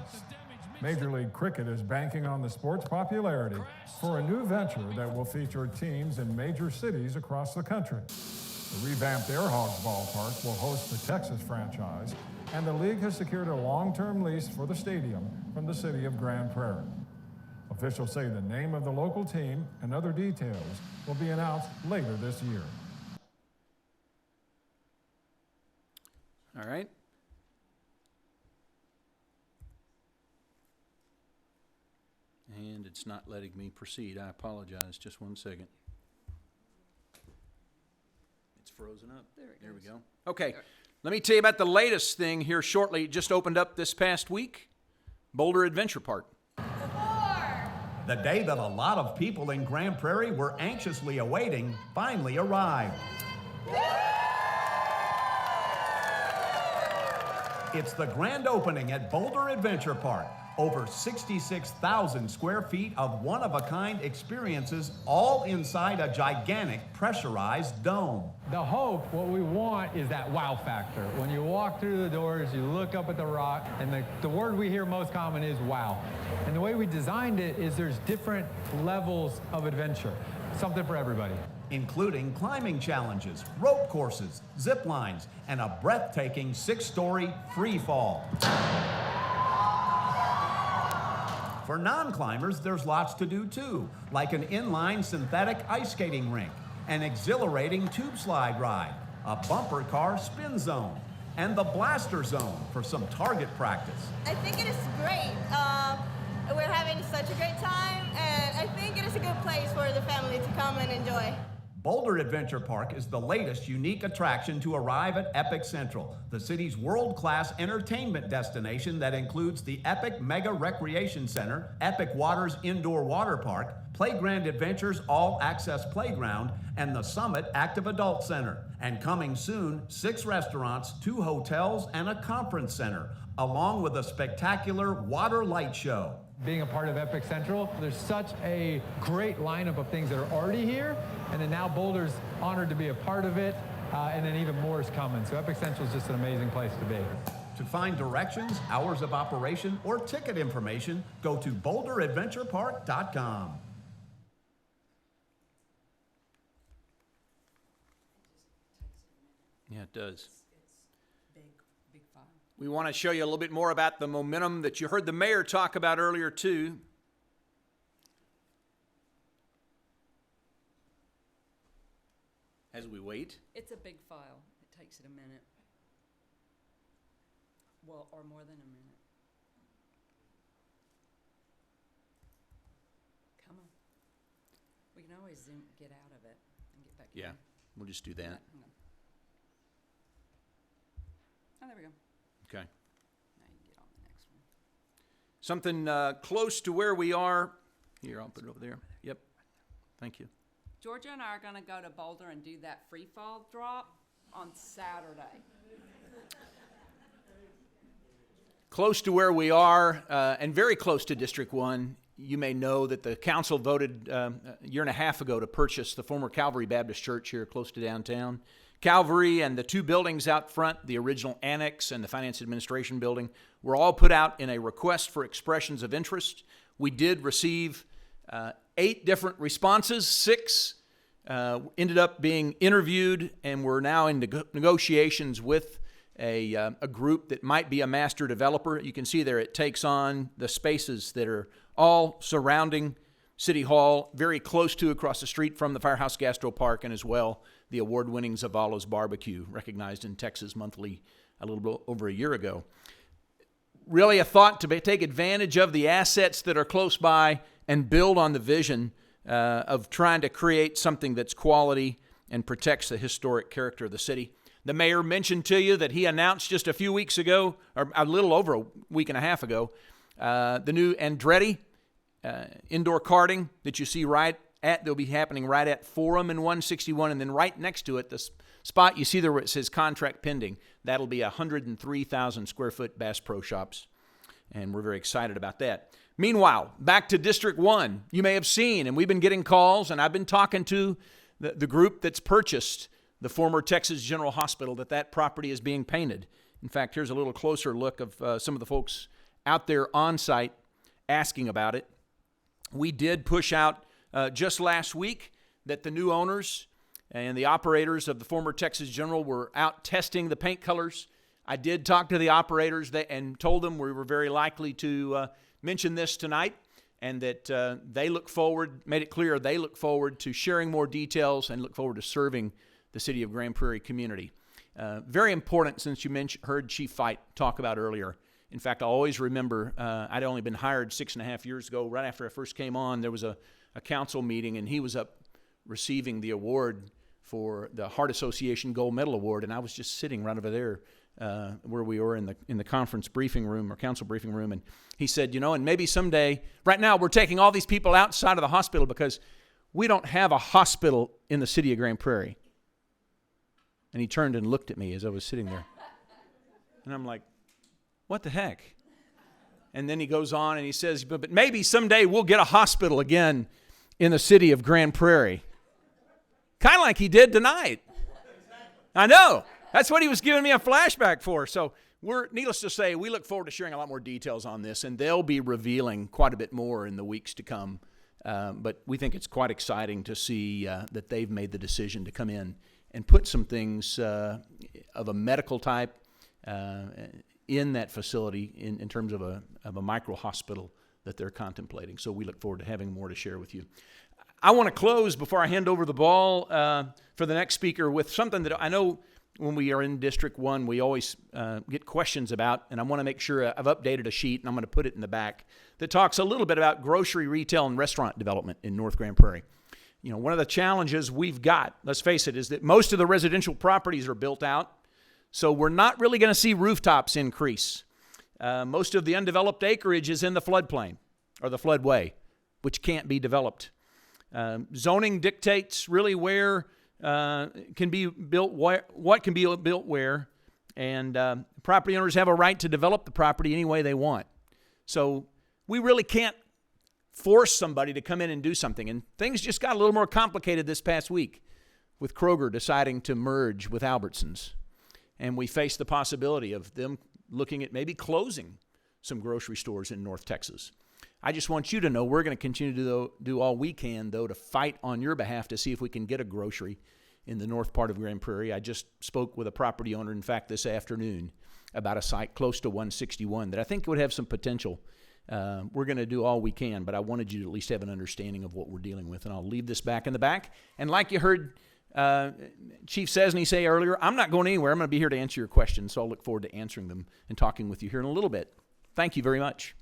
Major League Cricket is banking on the sport's popularity for a new venture that will feature teams in major cities across the country. The revamped Airhawks ballpark will host the Texas franchise, and the league has secured a long-term lease for the stadium from the city of Grand Prairie. Officials say the name of the local team and other details will be announced later this year. All right. And it's not letting me proceed. I apologize. Just one second. It's frozen up. There we go. Okay. Let me tell you about the latest thing here shortly. It just opened up this past week. Boulder Adventure Park. The day that a lot of people in Grand Prairie were anxiously awaiting finally arrived. It's the grand opening at Boulder Adventure Park. Over 66,000 square feet of one-of-a-kind experiences, all inside a gigantic pressurized dome. The hope, what we want, is that wow factor. When you walk through the doors, you look up at the rock, and the word we hear most common is wow. And the way we designed it is there's different levels of adventure, something for everybody. Including climbing challenges, rope courses, zip lines, and a breathtaking 6-story free fall. For non-climbers, there's lots to do too, like an inline synthetic ice skating rink, an exhilarating tube slide ride, a bumper car spin zone, and the blaster zone for some target practice. I think it is great. We're having such a great time, and I think it is a good place for the family to come and enjoy. Boulder Adventure Park is the latest unique attraction to arrive at Epic Central, the city's world-class entertainment destination that includes the Epic Mega Recreation Center, Epic Waters Indoor Water Park, Playground Adventures All-Access Playground, and the Summit Active Adult Center. And coming soon, 6 restaurants, 2 hotels, and a conference center, along with a spectacular water light show. Being a part of Epic Central, there's such a great lineup of things that are already here, and then now Boulder's honored to be a part of it, and then even more is coming. So Epic Central is just an amazing place to be. To find directions, hours of operation, or ticket information, go to boulderadventurepark.com. Yeah, it does. Big file. We want to show you a little bit more about the momentum that you heard the mayor talk about earlier, too. As we wait. It's a big file. It takes it a minute. Well, or more than a minute. Come on. We can always get out of it and get back in. Yeah, we'll just do that. Hang on. Oh, there we go. Okay. Now you can get on the next one. Something close to where we are. Here, I'll put it over there. Yep. Thank you. Georgia and I are going to go to Boulder and do that free fall drop on Saturday. Close to where we are, and very close to District 1, you may know that the council voted a year and a half ago to purchase the former Calvary Baptist Church here close to downtown. Calvary and the 2 buildings out front, the original annex and the Finance Administration building, were all put out in a request for expressions of interest. We did receive 8 different responses. 6 ended up being interviewed, and we're now in negotiations with a group that might be a master developer. You can see there it takes on the spaces that are all surrounding City Hall, very close to across the street from the Firehouse Gastro Park, and as well the award-winning Zavala's Barbecue, recognized in Texas Monthly a little bit over a year ago. Really a thought to take advantage of the assets that are close by and build on the vision of trying to create something that's quality and protects the historic character of the city. The mayor mentioned to you that he announced just a few weeks ago, or a little over a week and a half ago, the new Andretti indoor karting that you see they'll be happening right at Forum and 161, and then right next to it, the spot you see there where it says contract pending, that'll be 103,000 square foot Bass Pro Shops, and we're very excited about that. Meanwhile, back to District 1, you may have seen, and we've been getting calls, and I've been talking to the group that's purchased the former Texas General Hospital, that property is being painted. In fact, here's a little closer look of some of the folks out there on site asking about it. We did push out just last week that the new owners and the operators of the former Texas General were out testing the paint colors. I did talk to the operators and told them we were very likely to mention this tonight, and that made it clear they look forward to sharing more details and look forward to serving the city of Grand Prairie community. Very important, since you heard Chief Fight talk about earlier. In fact, I always remember I'd only been hired 6.5 years ago. Right after I first came on, there was a council meeting, and he was up receiving the award for the Heart Association Gold Medal Award, and I was just sitting right over there where we were in the conference briefing room or council briefing room, and he said, and maybe someday, right now we're taking all these people outside of the hospital because we don't have a hospital in the city of Grand Prairie. And he turned and looked at me as I was sitting there. And I'm like, what the heck? And then he goes on and he says, but maybe someday we'll get a hospital again in the city of Grand Prairie. Kind of like he did tonight. I know. That's what he was giving me a flashback for. So needless to say, we look forward to sharing a lot more details on this, and they'll be revealing quite a bit more in the weeks to come. But we think it's quite exciting to see that they've made the decision to come in and put some things of a medical type in that facility in terms of a micro hospital that they're contemplating. So we look forward to having more to share with you. I want to close before I hand over the ball for the next speaker with something that I know when we are in District 1, we always get questions about, and I want to make sure I've updated a sheet, and I'm going to put it in the back, that talks a little bit about grocery, retail, and restaurant development in North Grand Prairie. one of the challenges we've got, let's face it, is that most of the residential properties are built out. So we're not really going to see rooftops increase. Most of the undeveloped acreage is in the floodplain or the floodway, which can't be developed. Zoning dictates really where can be built, what can be built where, and property owners have a right to develop the property any way they want. So we really can't force somebody to come in and do something. And things just got a little more complicated this past week with Kroger deciding to merge with Albertsons. And we face the possibility of them looking at maybe closing some grocery stores in North Texas. I just want you to know we're going to continue to do all we can, though, to fight on your behalf to see if we can get a grocery in the north part of Grand Prairie. I just spoke with a property owner, in fact, this afternoon about a site close to 161 that I think would have some potential. We're going to do all we can, but I wanted you to at least have an understanding of what we're dealing with. And I'll leave this back in the back. And like you heard Chief Cesny say earlier, I'm not going anywhere. I'm going to be here to answer your questions, so I'll look forward to answering them and talking with you here in a little bit. Thank you very much.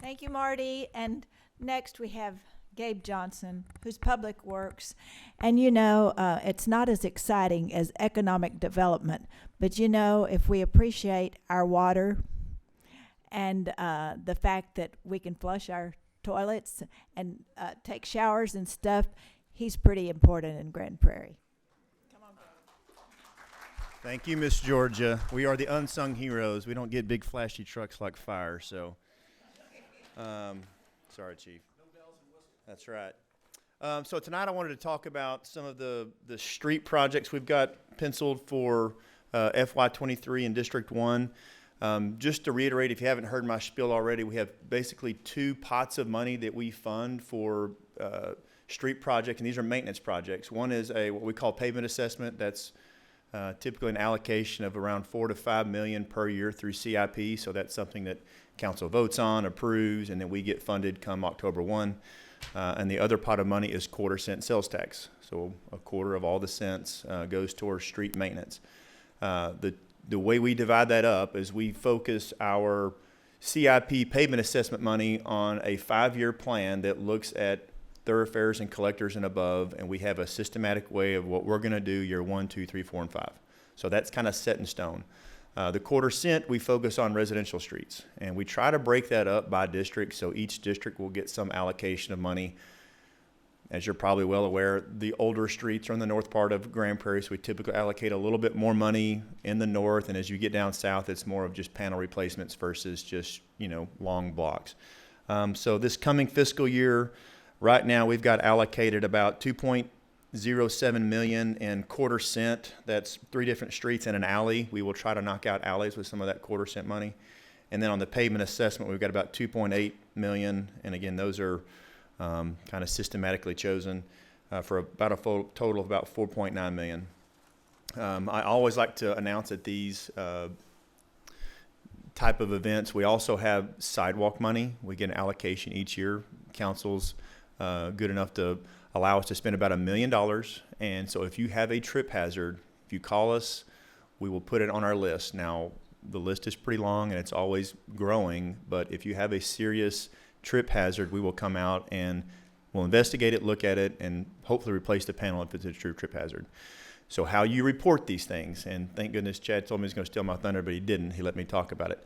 Thank you, Marty. And next we have Gabe Johnson, who's Public Works. And it's not as exciting as economic development, but if we appreciate our water and the fact that we can flush our toilets and take showers and stuff, he's pretty important in Grand Prairie. Thank you, Miss Jorja. We are the unsung heroes. We don't get big flashy trucks like fire, so sorry, Chief. No bells and whistles. That's right. So tonight I wanted to talk about some of the street projects we've got penciled for FY23 in District 1. Just to reiterate, if you haven't heard my spiel already, we have basically two pots of money that we fund for street projects, and these are maintenance projects. One is what we call pavement assessment. That's typically an allocation of around $4 to $5 million per year through CIP. So that's something that council votes on, approves, and then we get funded come October 1. And the other pot of money is quarter-cent sales tax. So a quarter of all the cents goes towards street maintenance. The way we divide that up is we focus our CIP pavement assessment money on a 5-year plan that looks at thoroughfares and collectors and above, and we have a systematic way of what we're going to do year 1, 2, 3, 4, and 5. So that's kind of set in stone. The quarter cent, we focus on residential streets, and we try to break that up by district, so each district will get some allocation of money. As you're probably well aware, the older streets are in the north part of Grand Prairie, so we typically allocate a little bit more money in the north, and as you get down south, it's more of just panel replacements versus just, long blocks. So this coming fiscal year, right now we've got allocated about $2.07 million in quarter cent. That's 3 different streets and an alley. We will try to knock out alleys with some of that quarter cent money. And then on the pavement assessment, we've got about $2.8 million, and again, those are kind of systematically chosen for about a total of about $4.9 million. I always like to announce at these type of events, we also have sidewalk money. We get an allocation each year. Council's good enough to allow us to spend about $1 million. And so if you have a trip hazard, if you call us, we will put it on our list. Now, the list is pretty long and it's always growing, but if you have a serious trip hazard, we will come out and we'll investigate it, look at it, and hopefully replace the panel if it's a true trip hazard. So how you report these things, and thank goodness Chad told me he was going to steal my thunder, but he didn't. He let me talk about it.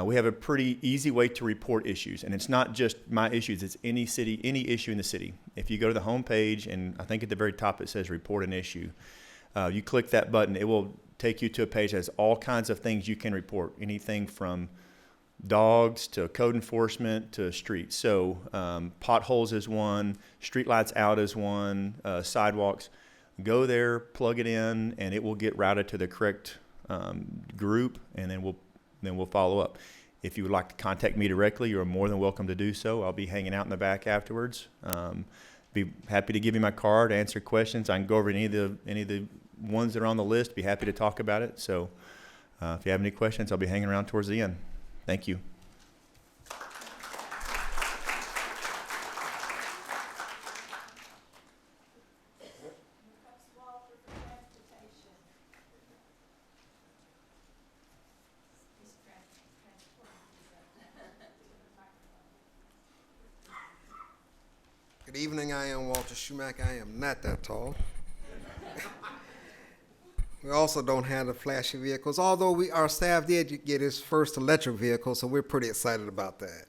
We have a pretty easy way to report issues, and it's not just my issues, it's any issue in the city. If you go to the home page, and I think at the very top it says report an issue, you click that button, it will take you to a page that has all kinds of things you can report, anything from dogs to code enforcement to streets. So potholes is one, street lights out is one, sidewalks. Go there, plug it in, and it will get routed to the correct group, and then we'll follow up. If you would like to contact me directly, you're more than welcome to do so. I'll be hanging out in the back afterwards. Be happy to give you my card, answer questions. I can go over any of the ones that are on the list. Be happy to talk about it. So if you have any questions, I'll be hanging around towards the end. Thank you. Good evening, I am Walter Schumacher. I am not that tall. We also don't have the flashy vehicles, although our staff did get his first electric vehicle, so we're pretty excited about that.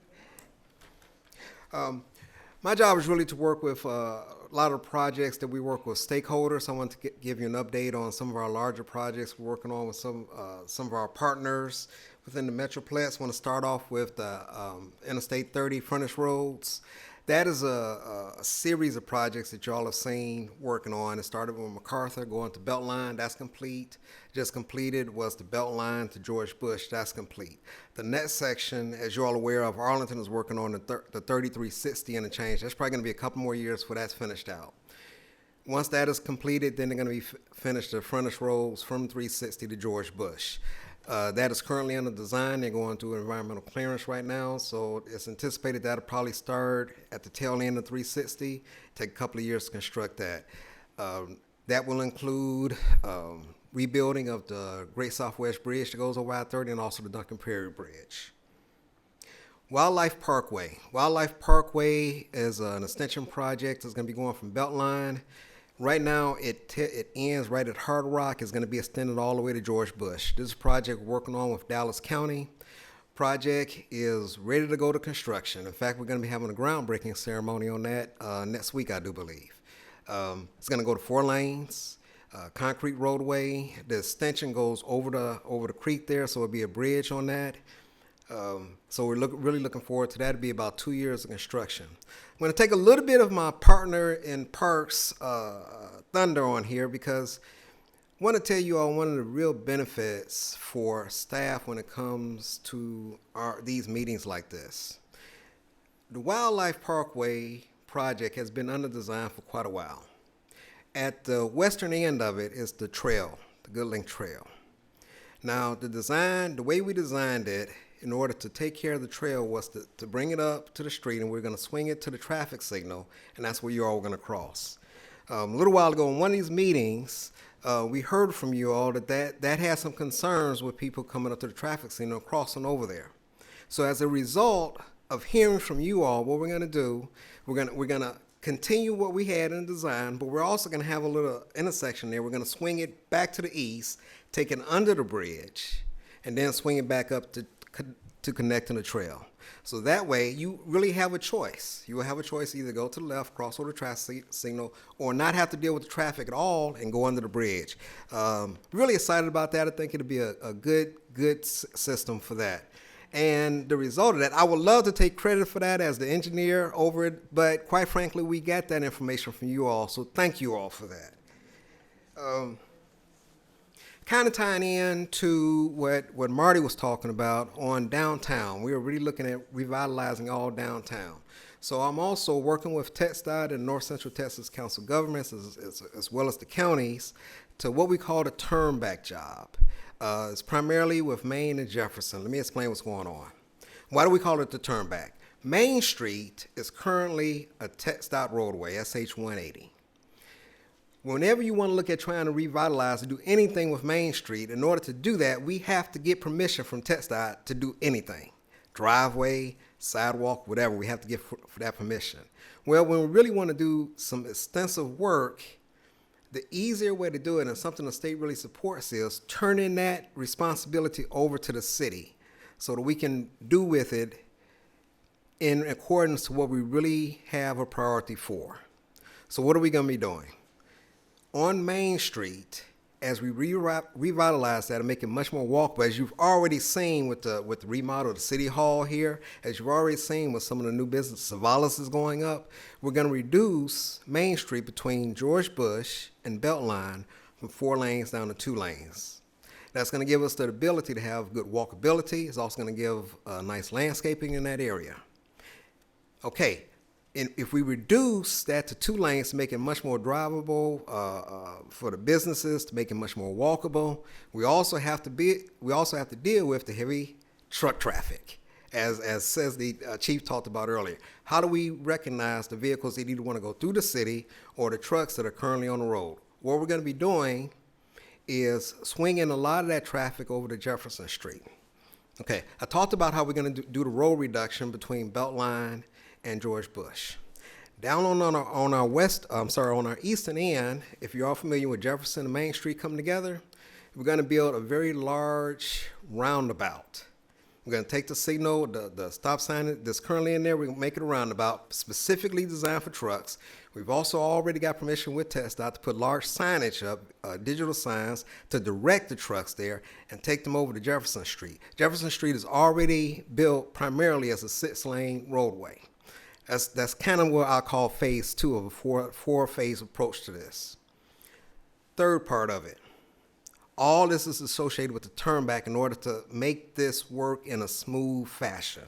My job is really to work with a lot of projects that we work with stakeholders. I want to give you an update on some of our larger projects we're working on with some of our partners within the Metroplex. I want to start off with the Interstate 30 frontage roads. That is a series of projects that y'all have seen working on. It started with MacArthur going to Beltline, that's complete. Just completed was the Beltline to George Bush, that's complete. The next section, as you're all aware of, Arlington is working on the 3360 interchange. That's probably gonna be a couple more years before that's finished out. Once that is completed, then they're gonna be finished the frontage roads from 360 to George Bush. That is currently under design. They're going through environmental clearance right now, so it's anticipated that'll probably start at the tail end of 360. Take a couple of years to construct that. That will include rebuilding of the Great Southwest Bridge that goes over I-30 and also the Duncan Prairie Bridge. Wildlife Parkway. Wildlife Parkway is an extension project. It's going to be going from Beltline. Right now, it ends right at Hard Rock. It's going to be extended all the way to George Bush. This project we're working on with Dallas County. Project is ready to go to construction. In fact, we're going to be having a groundbreaking ceremony on that next week, I do believe. It's going to go to 4 lanes, concrete roadway. The extension goes over the creek there, so it'll be a bridge on that. So we're really looking forward to that. It'll be about 2 years of construction. I'm going to take a little bit of my partner in Parks thunder on here because I want to tell you all one of the real benefits for staff when it comes to these meetings like this. The Wildlife Parkway project has been under design for quite a while. At the western end of it is the trail, the Goodlink Trail. Now, the way we designed it in order to take care of the trail was to bring it up to the street, and we're going to swing it to the traffic signal, and that's where you're all going to cross. A little while ago in one of these meetings, we heard from you all that had some concerns with people coming up to the traffic signal crossing over there. So as a result of hearing from you all, what we're going to do, we're going to continue what we had in design, but we're also going to have a little intersection there. We're going to swing it back to the east, take it under the bridge, and then swing it back up to connect to the trail. So that way, you really have a choice. You will have a choice to either go to the left, cross over the traffic signal, or not have to deal with the traffic at all and go under the bridge. Really excited about that. I think it'll be a good system for that. And the result of that, I would love to take credit for that as the engineer over it, but quite frankly, we got that information from you all, so thank you all for that. Kind of tying in to what Marty was talking about on downtown. We are really looking at revitalizing all downtown. So I'm also working with TxDOT and North Central Texas Council of Governments as well as the counties to what we call the turn back job. It's primarily with Main and Jefferson. Let me explain what's going on. Why do we call it the turn back? Main Street is currently a TxDOT roadway, SH 180. Whenever you want to look at trying to revitalize or do anything with Main Street, in order to do that, we have to get permission from TxDOT to do anything. Driveway, sidewalk, whatever, we have to get for that permission. Well, when we really want to do some extensive work, the easier way to do it, and something the state really supports, is turning that responsibility over to the city so that we can do with it in accordance to what we really have a priority for. So what are we going to be doing? On Main Street, as we revitalize that and make it much more walkable, as you've already seen with the remodel of the City Hall here, as you've already seen with some of the new business, Savalas is going up, we're going to reduce Main Street between George Bush and Beltline from 4 lanes down to 2 lanes. That's going to give us the ability to have good walkability. It's also going to give nice landscaping in that area. Okay. And if we reduce that to 2 lanes to make it much more drivable for the businesses, to make it much more walkable, we also have to deal with the heavy truck traffic, as says the chief talked about earlier. How do we recognize the vehicles that either want to go through the city or the trucks that are currently on the road? What we're going to be doing is swinging a lot of that traffic over to Jefferson Street. Okay, I talked about how we're going to do the road reduction between Beltline and George Bush. Down on our eastern end, if you're all familiar with Jefferson and Main Street coming together, we're going to build a very large roundabout. We're going to take the signal, the stop sign that's currently in there, we're going to make it a roundabout specifically designed for trucks. We've also already got permission with TxDOT to put large signage up, digital signs, to direct the trucks there and take them over to Jefferson Street. Jefferson Street is already built primarily as a 6-lane roadway. That's kind of what I call phase 2 of a four-phase approach to this. Third part of it. All this is associated with the turnback in order to make this work in a smooth fashion.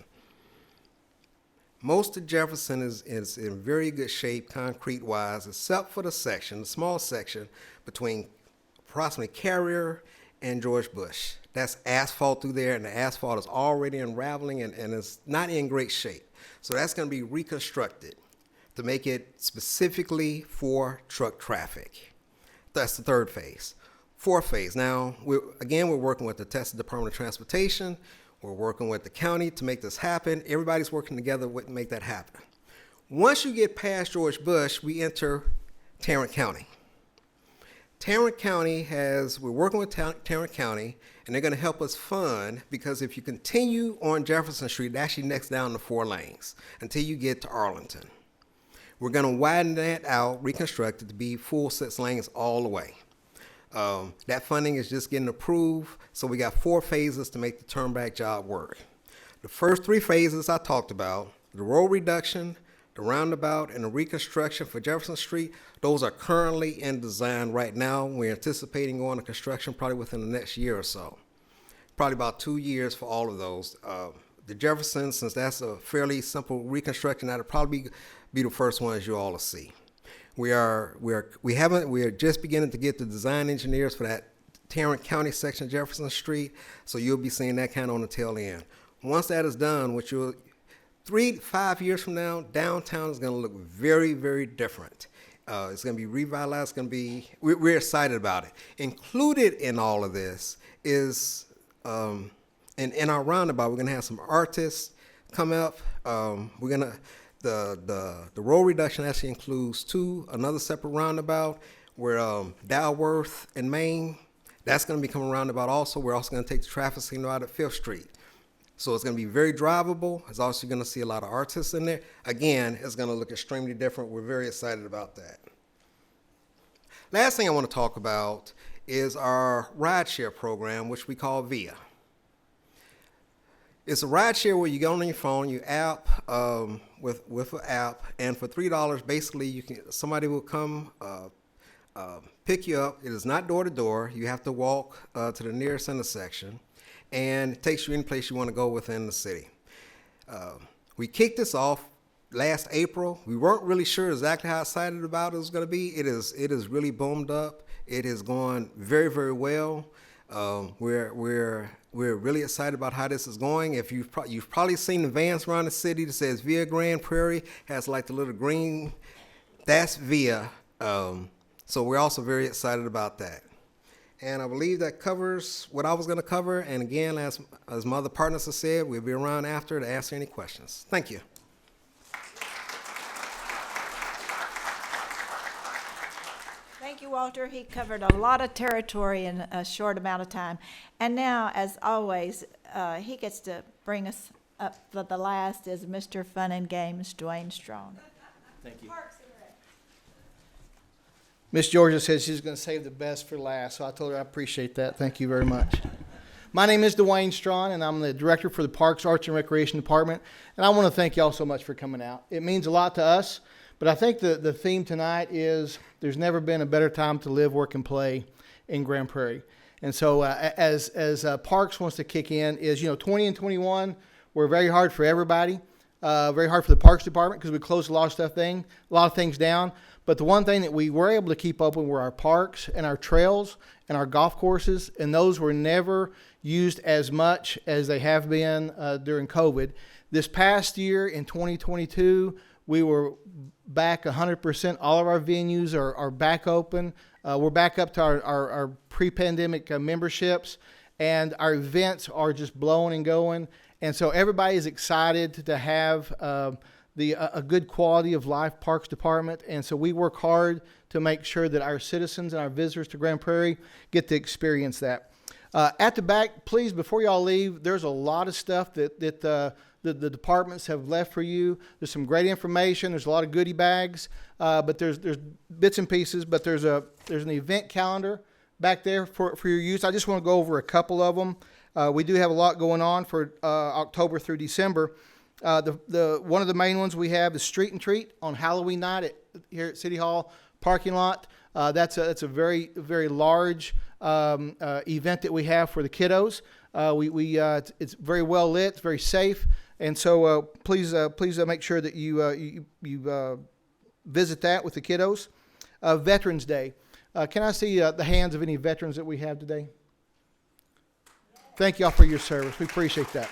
Most of Jefferson is in very good shape concrete-wise, except for the small section between approximately Carrier and George Bush. That's asphalt through there, and the asphalt is already unraveling and is not in great shape. So that's going to be reconstructed to make it specifically for truck traffic. That's the third phase. Fourth phase. Now, we're working with the Texas Department of Transportation. We're working with the county to make this happen. Everybody's working together to make that happen. Once you get past George Bush, we enter Tarrant County. Tarrant County we're working with Tarrant County, and they're going to help us fund, because if you continue on Jefferson Street, it actually next down to 4 lanes until you get to Arlington. We're going to widen that out, reconstruct it to be full 6 lanes all the way. That funding is just getting approved, so we got 4 phases to make the turnback job work. The first 3 phases I talked about, the road reduction, the roundabout, and the reconstruction for Jefferson Street, those are currently in design right now. We're anticipating going to construction probably within the next year or so. Probably about 2 years for all of those. The Jefferson, since that's a fairly simple reconstruction, that'll probably be the first ones you all will see. We are just beginning to get the design engineers for that Tarrant County section of Jefferson Street, so you'll be seeing that kind of on the tail end. Once that is done, 3 to 5 years from now, downtown is going to look very, very different. It's going to be revitalized. We're excited about it. Included in all of this is, in our roundabout, we're going to have some artists come up. The road reduction actually includes another separate roundabout where Dalworth and Main, that's going to become a roundabout also. We're also going to take the traffic signal out at 5th Street. So it's going to be very drivable. It's also going to see a lot of artists in there. Again, it's going to look extremely different. We're very excited about that. Last thing I want to talk about is our rideshare program, which we call VIA. It's a rideshare where you go on your phone, you app with an app, and for $3, basically somebody will come pick you up. It is not door to door. You have to walk to the nearest intersection, and it takes you any place you want to go within the city. We kicked this off last April. We weren't really sure exactly how excited about it was going to be. It is really boomed up. It is going very, very well. We're really excited about how this is going. If you've probably seen the vans around the city that says Via Grand Prairie, has like the little green, that's Via. So we're also very excited about that. And I believe that covers what I was going to cover. And again, as my other partners have said, we'll be around after to answer any questions. Thank you. Thank you, Walter. He covered a lot of territory in a short amount of time. And now, as always, he gets to bring us up for the last is Mr. Fun and Games, Dwayne Strong. Thank you. Miss Jorja said she's going to save the best for last, so I told her I appreciate that. Thank you very much. My name is Dwayne Strong, and I'm the director for the Parks, Arts, and Recreation Department. And I want to thank y'all so much for coming out. It means a lot to us, but I think the theme tonight is there's never been a better time to live, work, and play in Grand Prairie. And so as Parks wants to kick in is, 20 and 21 were very hard for everybody, very hard for the Parks Department because we closed a lot of things down. But the one thing that we were able to keep up with were our parks and our trails and our golf courses, and those were never used as much as they have been during COVID. This past year in 2022, we were back 100%. All of our venues are back open. We're back up to our pre-pandemic memberships, and our events are just blowing and going. And so everybody is excited to have a good quality of life Parks Department. And so we work hard to make sure that our citizens and our visitors to Grand Prairie get to experience that. At the back, please, before y'all leave, there's a lot of stuff that the departments have left for you. There's some great information. There's a lot of goodie bags, but there's bits and pieces. But there's an event calendar back there for your use. I just want to go over a couple of them. We do have a lot going on for October through December. The one of the main ones we have is Street and Treat on Halloween night here at City Hall parking lot. That's a very, very large event that we have for the kiddos. It's very well lit, it's very safe, and so please make sure that you visit that with the kiddos. Veterans Day. Can I see the hands of any veterans that we have today? Thank y'all for your service. We appreciate that.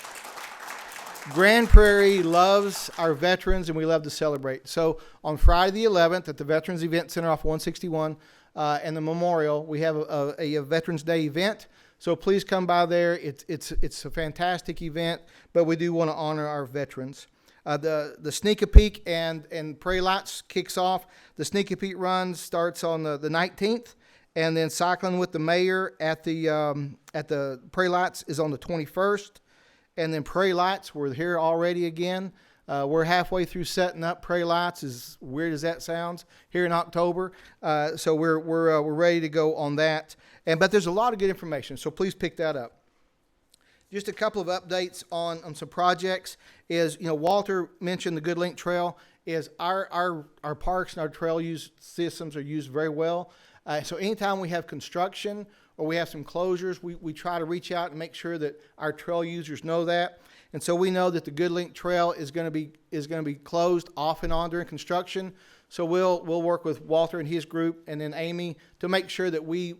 Grand Prairie loves our veterans, and we love to celebrate. So on Friday the 11th at the Veterans Event Center off 161 and the Memorial, we have a Veterans Day event. So please come by there. It's a fantastic event, but we do want to honor our veterans. The Sneak a Peek and Prairie Lights kicks off. The Sneak a Peek run starts on the 19th, and then Cycling with the Mayor at the Prairie Lights is on the 21st. And then Prairie Lights, we're here already again. We're halfway through setting up Prairie Lights, as weird as that sounds, here in October. So we're ready to go on that. But there's a lot of good information, so please pick that up. Just a couple of updates on some projects is, Walter mentioned the Good Link Trail. Is our parks and our trail use systems are used very well. So anytime we have construction or we have some closures, we try to reach out and make sure that our trail users know that. And so we know that the Good Link Trail is going to be closed off and on during construction. So we'll work with Walter and his group and then Amy to make sure that we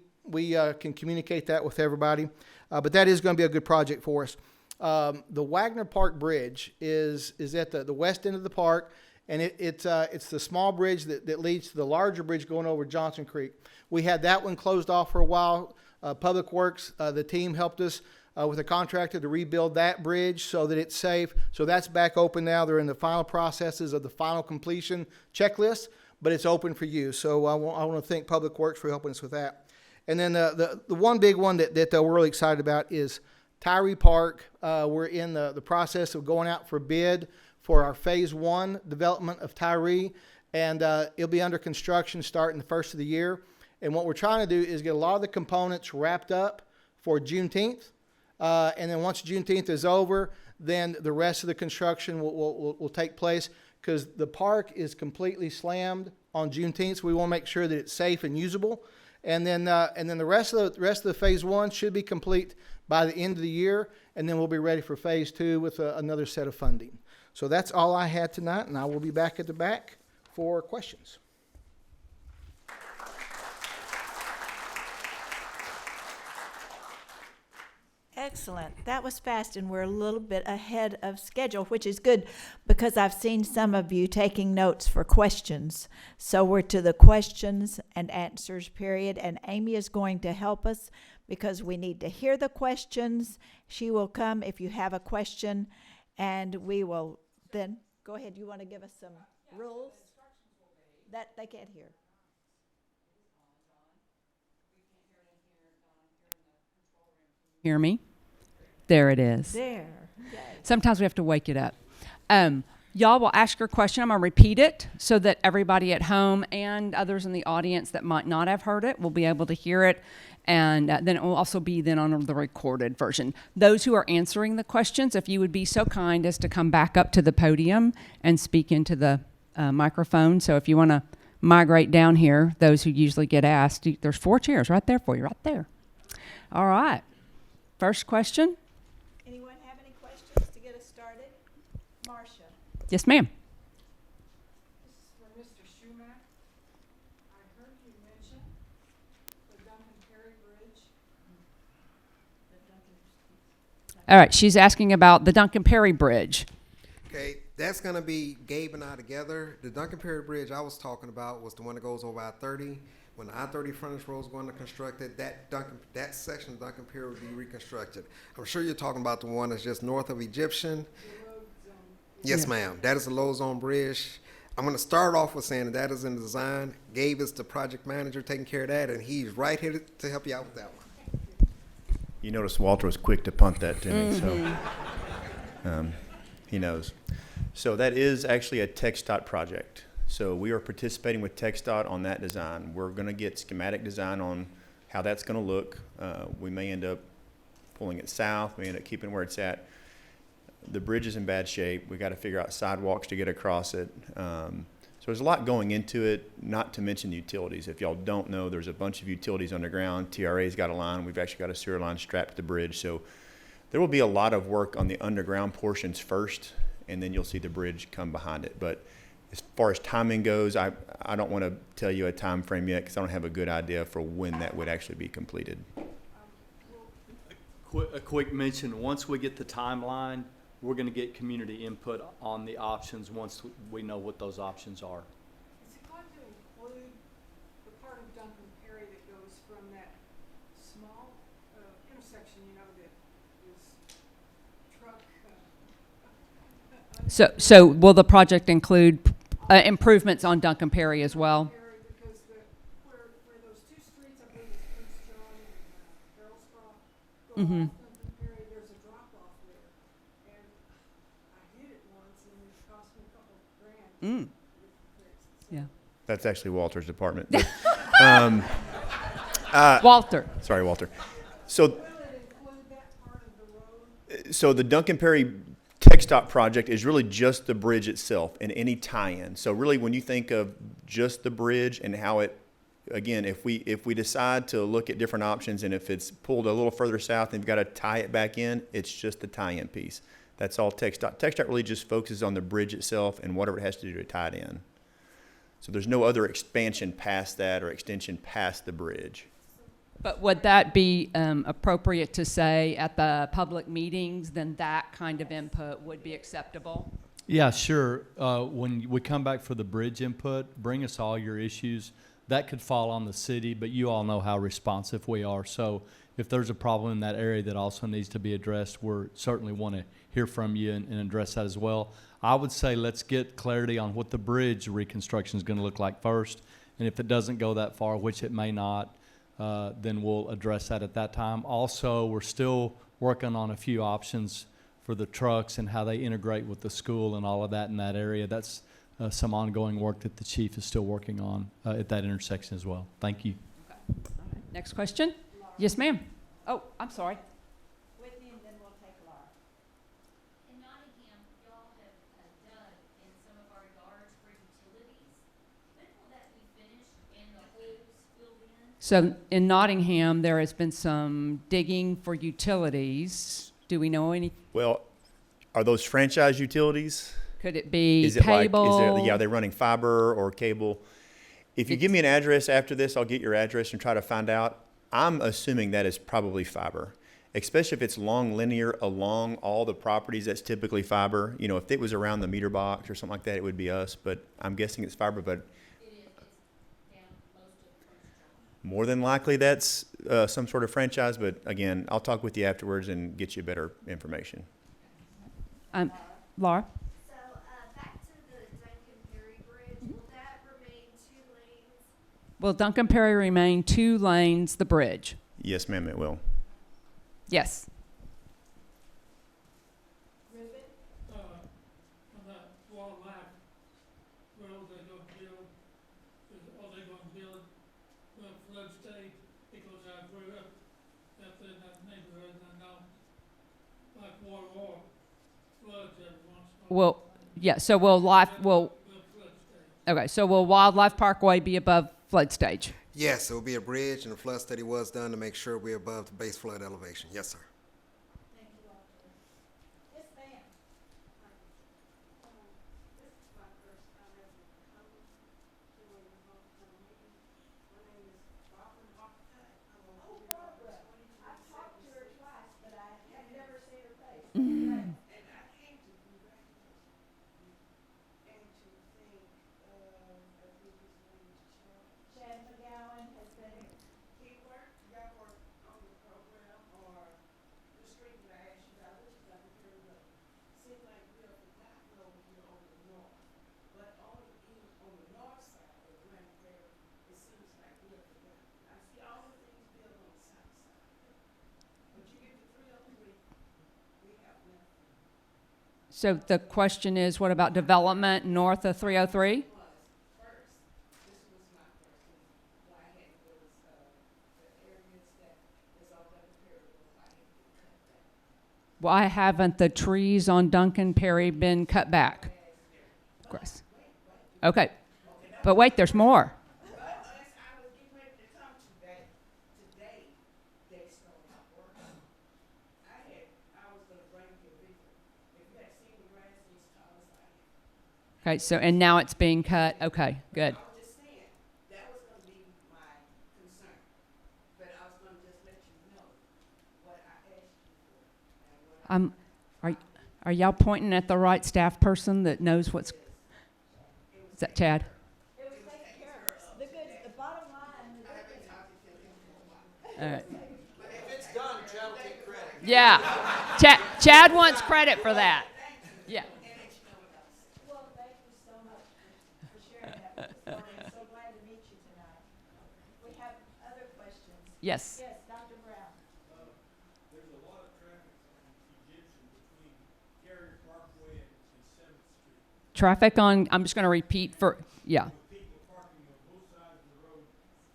can communicate that with everybody. But that is going to be a good project for us. The Wagner Park Bridge is at the west end of the park, and it's the small bridge that leads to the larger bridge going over Johnson Creek. We had that one closed off for a while. Public Works, the team helped us with a contractor to rebuild that bridge so that it's safe. So that's back open now. They're in the final processes of the final completion checklist, but it's open for you. So I want to thank Public Works for helping us with that. And then the one big one that we're really excited about is Prairie Park. We're in the process of going out for bid for our Phase 1 development of Prairie, and it'll be under construction starting the first of the year. And what we're trying to do is get a lot of the components wrapped up for Juneteenth. And then once Juneteenth is over, then the rest of the construction will take place, because the park is completely slammed on Juneteenth. So we want to make sure that it's safe and usable. And then the rest of the Phase 1 should be complete by the end of the year, and then we'll be ready for Phase 2 with another set of funding. So that's all I had tonight, and I will be back at the back for questions. Excellent. That was fast, and we're a little bit ahead of schedule, which is good because I've seen some of you taking notes for questions. So we're to the questions and answers period, and Amy is going to help us because we need to hear the questions. She will come if you have a question, and we will then go ahead. You want to give us some rules that they can't hear? Hear me? There it is. There. Yay. Sometimes we have to wake it up. Y'all will ask your question. I'm going to repeat it so that everybody at home and others in the audience that might not have heard it will be able to hear it. And then it will also be then on the recorded version. Those who are answering the questions, if you would be so kind as to come back up to the podium and speak into the microphone. So if you want to migrate down here, those who usually get asked, there's 4 chairs right there for you, right there. All right. First question. Anyone have any questions to get us started? Marcia. Yes, ma'am. This is for Mr. Schumack. I heard you mention the Duncan Perry Bridge. All right, she's asking about the Duncan Perry Bridge. Okay, that's going to be Gabe and I together. The Duncan Perry Bridge I was talking about was the one that goes over I-30. When the I-30 frontage road is going to construct it, that section of Duncan Perry will be reconstructed. I'm sure you're talking about the one that's just north of Egyptian. Yes, Yeah. ma'am. That is the Low Zone Bridge. I'm going to start off with saying that is in the design. Gabe is the project manager taking care of that, and he's right here to help you out with that one. You notice Walter was quick to punt that to me, so he knows. So that is actually a TxDOT project. So we are participating with TxDOT on that design. We're going to get schematic design on how that's going to look. We may end up pulling it south. We end up keeping where it's at. The bridge is in bad shape. We got to figure out sidewalks to get across it. So there's a lot going into it, not to mention utilities. If y'all don't know, there's a bunch of utilities underground. TRA's got a line. We've actually got a sewer line strapped to the bridge. So there will be a lot of work on the underground portions first, and then you'll see the bridge come behind it. But as far as timing goes, I don't want to tell you a time frame yet because I don't have a good idea for when that would actually be completed. A quick mention, once we get the timeline, we're going to get community input on the options once we know what those options are. Is it going to include the part of Duncan Perry that goes from that small intersection, that is truck? So will the project include improvements on Duncan Perry as well? Because where those two streets, I believe it's Prince John and Harold's go Mm-hmm. off Duncan Perry, there's a drop off there. And I hit it once and it cost me a couple grand. Yeah. That's actually Walter's department. Walter. Sorry, Walter. So the Duncan Perry TxDOT project is really just the bridge itself and any tie-in. So really when you think of just the bridge and how it, again, if we decide to look at different options and if it's pulled a little further south and you've got to tie it back in, it's just the tie-in piece. That's all TxDOT. TxDOT really just focuses on the bridge itself and whatever it has to do to tie it in. So there's no other expansion past that or extension past the bridge. But would that be appropriate to say at the public meetings, then that kind of input would be acceptable? Yeah, sure. When we come back for the bridge input, bring us all your issues. That could fall on the city, but you all know how responsive we are. So if there's a problem in that area that also needs to be addressed, we certainly want to hear from you and address that as well. I would say let's get clarity on what the bridge reconstruction is going to look like first. And if it doesn't go that far, which it may not, then we'll address that at that time. Also, we're still working on a few options for the trucks and how they integrate with the school and all of that in that area. That's some ongoing work that the chief is still working on at that intersection as well. Thank you. Okay. All right. Next question. Yes, ma'am. Oh, I'm sorry. Whitney, and then we'll take Laura. In Nottingham, y'all have dug in some of our yards for utilities. When will that be finished and the holes filled in? So in Nottingham, there has been some digging for utilities. Do we know any? Well, are those franchise utilities? Could it be Is it cable? are they running fiber or cable? If you give me an address after this, I'll get your address and try to find out. I'm assuming that is probably fiber, especially if it's long linear along all the properties. That's typically fiber. If it was around the meter box or something like that, it would be us. But I'm guessing it's fiber. But more than likely, that's some sort of franchise. But again, I'll talk with you afterwards and get you better information. Laura? Will Duncan Perry remain 2 lanes, the bridge? Yes, ma'am, it will. Yes. On that wildlife road they're going to build, are they going to build a flood state? Because I grew up in that neighborhood and I know like water floods every once in a while. Well, yeah, so will Wildlife Parkway be above flood stage? Yes, it will be a bridge, and a flood study was done to make sure we're above the base flood elevation. Yes, sir. Thank you, Walter. Yes, ma'am. This is my first time ever coming to a hometown meeting. My name is Barbara Hawkeye. Oh, Barbara. I've talked to her twice, but I have never seen her face. And I came to congratulate you and to thank, I believe his name is Chad McGowan has been. He worked, y'all worked on the program or? So the question is, what about development north of 303? Why haven't the trees on Duncan Perry been cut back? Of course. Okay. But wait, there's more. Okay, so, and now it's being cut. Okay, good. Are y'all pointing at the right staff person that knows what's, is that Chad? All right. If it's done, Chad will take credit. Yeah, Chad wants credit for that. Yeah. Well, thank you so much for sharing that with us. I'm so glad to meet you tonight. We have other questions. Yes. Yes, Dr. Brown. There's a lot of traffic on Egyptian between Carrier Parkway and 7th Street. Traffic on, I'm just going to repeat for, yeah. People parking on both sides of the road,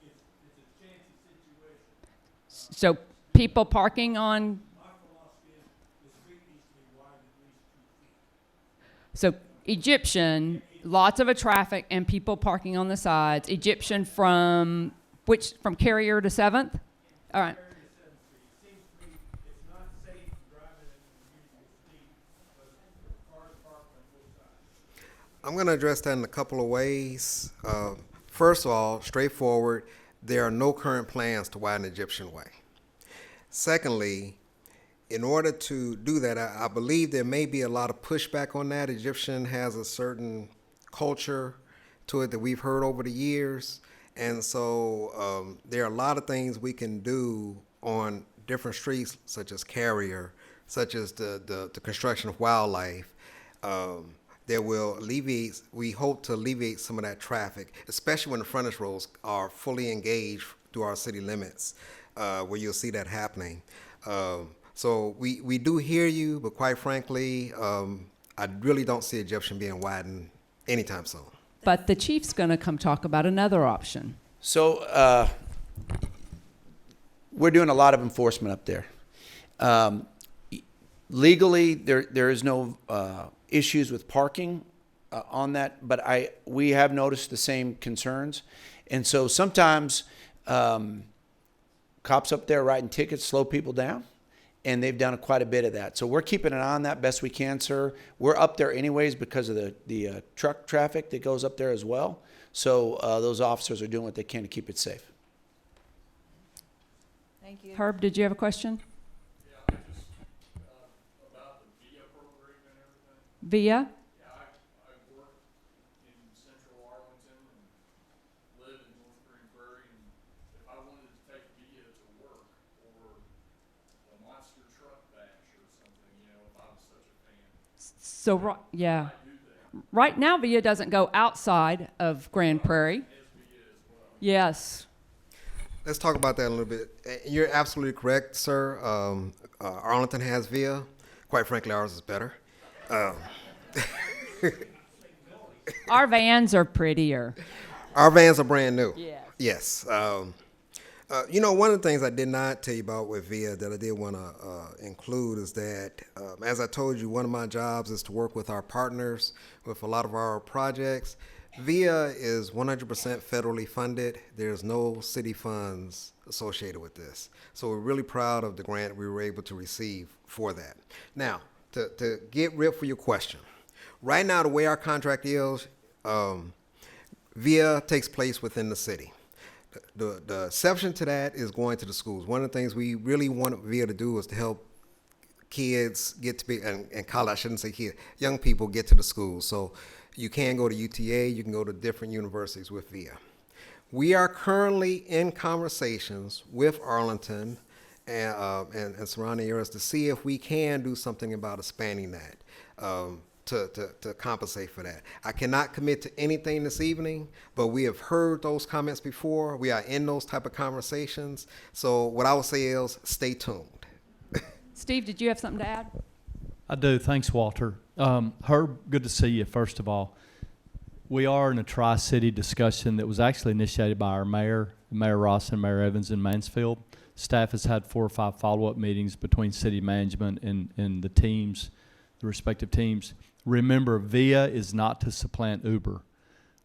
it's a chancy situation. So people parking on, My philosophy is the street needs to be wide at least 2 feet. so Egyptian, lots of traffic and people parking on the sides. Egyptian from which, from Carrier to 7th? All right. I'm going to address that in a couple of ways. First of all, straightforward, there are no current plans to widen the Egyptian Way. Secondly, in order to do that, I believe there may be a lot of pushback on that. Egyptian has a certain culture to it that we've heard over the years. And so there are a lot of things we can do on different streets, such as Carrier, such as the construction of wildlife, that will alleviate, we hope to alleviate some of that traffic, especially when the frontage roads are fully engaged through our city limits, where you'll see that happening. So we do hear you, but quite frankly, I really don't see Egyptian being widened anytime soon. But the chief's going to come talk about another option. So we're doing a lot of enforcement up there. Legally, there is no issues with parking on that, but we have noticed the same concerns. And so sometimes cops up there writing tickets slow people down, and they've done quite a bit of that. So we're keeping an eye on that best we can, sir. We're up there anyways because of the truck traffic that goes up there as well. So those officers are doing what they can to keep it safe. Thank you. Herb, did you have a question? Yeah, just about the VIA program and everything. Via? Yeah, I work in central Arlington and live in North Prairie, and if I wanted to take VIA to work or a monster truck bash or something, you know, if I was such a fan. So, yeah. Right now, VIA doesn't go outside of Grand Prairie. Yes. Let's talk about that a little bit. You're absolutely correct, sir. Arlington has VIA. Quite frankly, ours is better. Our vans are prettier. Our vans are brand new. Yes. Yes. You know, one of the things I did not tell you about with VIA that I did want to include is that, as I told you, one of my jobs is to work with our partners with a lot of our projects. VIA is 100% federally funded. There's no city funds associated with this. So we're really proud of the grant we were able to receive for that. Now, to get real for your question, right now the way our contract is, VIA takes place within the city. The exception to that is going to the schools. One of the things we really want VIA to do is to help kids get to be, and college, I shouldn't say kids, young people get to the schools. So you can go to UTA, you can go to different universities with VIA. We are currently in conversations with Arlington and surrounding areas to see if we can do something about expanding that. To compensate for that. I cannot commit to anything this evening, but we have heard those comments before. We are in those type of conversations. So what I would say is stay tuned. Steve, did you have something to add? I do. Thanks, Walter. Herb, good to see you, first of all. We are in a Tri-City discussion that was actually initiated by our mayor, Mayor Ross and Mayor Evans in Mansfield. Staff has had 4 or 5 follow-up meetings between city management and the teams, the respective teams. Remember, VIA is not to supplant Uber.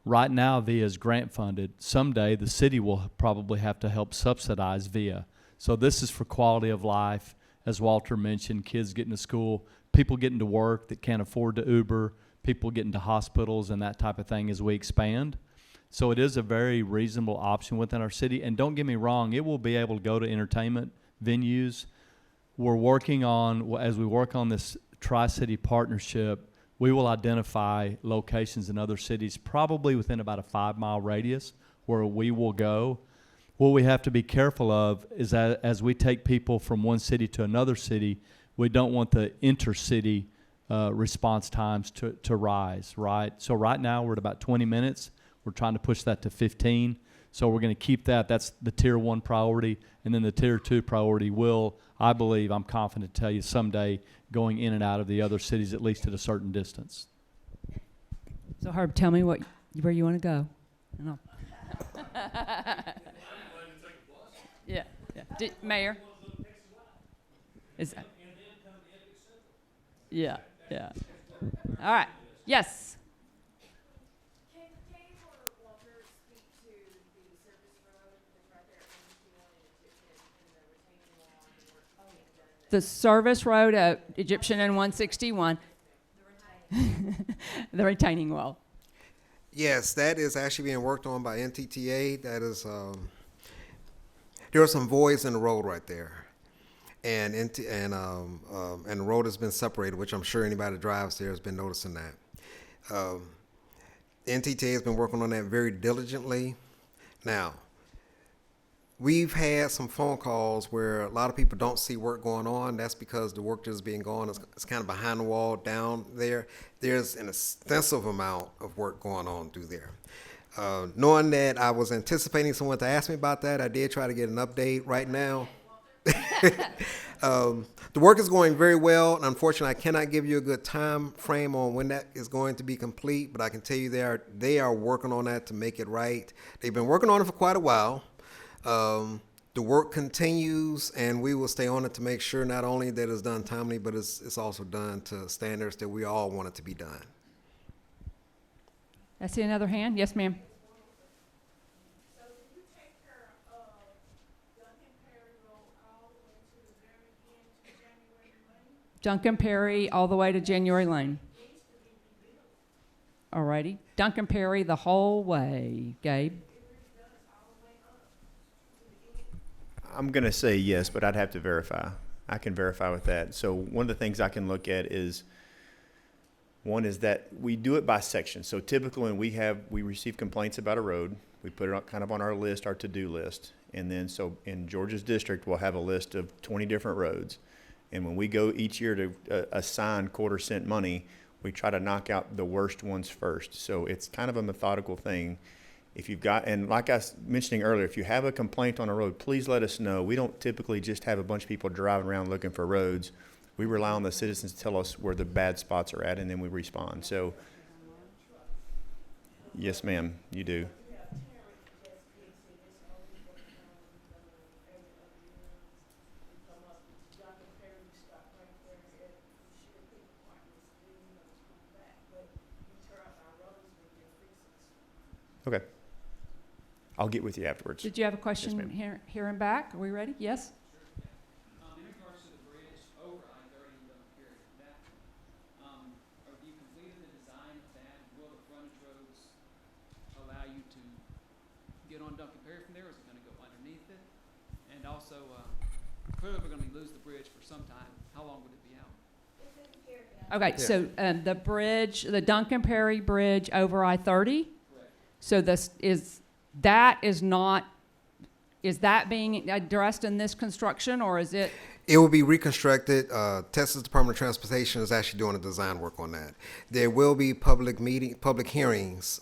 Right now, VIA is grant funded. Someday, the city will probably have to help subsidize VIA. So this is for quality of life. As Walter mentioned, kids getting to school, people getting to work that can't afford to Uber, people getting to hospitals and that type of thing as we expand. So it is a very reasonable option within our city. And don't get me wrong, it will be able to go to entertainment venues. We're working on, as we work on this Tri-City partnership, we will identify locations in other cities, probably within about a 5-mile radius, where we will go. What we have to be careful of is that as we take people from one city to another city, we don't want the intercity response times to rise, right? So right now we're at about 20 minutes. We're trying to push that to 15. So we're going to keep that. That's the tier 1 priority. And then the tier 2 priority will, I believe, I'm confident to tell you someday, going in and out of the other cities at least at a certain distance. So Herb, tell me where you want to go. No. Yeah. Mayor? Is that? Yeah. All right. Yes. The service road at Egyptian and 161. The retaining wall. Yes, that is actually being worked on by NTTA. That is, there are some voids in the road right there. And the road has been separated, which I'm sure anybody that drives there has been noticing that. NTTA has been working on that very diligently. Now, we've had some phone calls where a lot of people don't see work going on. That's because the work that's being going on is kind of behind the wall down there. There's an extensive amount of work going on through there. Knowing that I was anticipating someone to ask me about that, I did try to get an update right now. The work is going very well, and unfortunately, I cannot give you a good time frame on when that is going to be complete, but I can tell you they are working on that to make it right. They've been working on it for quite a while. The work continues, and we will stay on it to make sure not only that it's done timely, but it's also done to standards that we all want it to be done. I see another hand. Yes, ma'am. Duncan Perry all the way to January Lane. All righty. Duncan Perry the whole way. Gabe? I'm going to say yes, but I'd have to verify. I can verify with that. So one of the things I can look at is, one is that we do it by section. So typically when we receive complaints about a road, we put it kind of on our list, our to-do list. And then so in Georgia's district, we'll have a list of 20 different roads. And when we go each year to assign quarter-cent money, we try to knock out the worst ones first. So it's kind of a methodical thing. If you've got, and like I was mentioning earlier, if you have a complaint on a road, please let us know. We don't typically just have a bunch of people driving around looking for roads. We rely on the citizens to tell us where the bad spots are at, and then we respond. So, yes, ma'am, you do. Okay. I'll get with you afterwards. Did you have a question here and back? Are we ready? Yes? In regards to the bridge over I-30 in Duncan Perry, have you completed the design of that? Will the frontage roads allow you to get on Duncan Perry from there, or is it going to go underneath it? And also, clearly we're going to lose the bridge for some time. How long would it be out? Okay, so the bridge, the Duncan Perry Bridge over I-30. So is that being addressed in this construction, or is it? It will be reconstructed. Texas Department of Transportation is actually doing the design work on that. There will be public hearings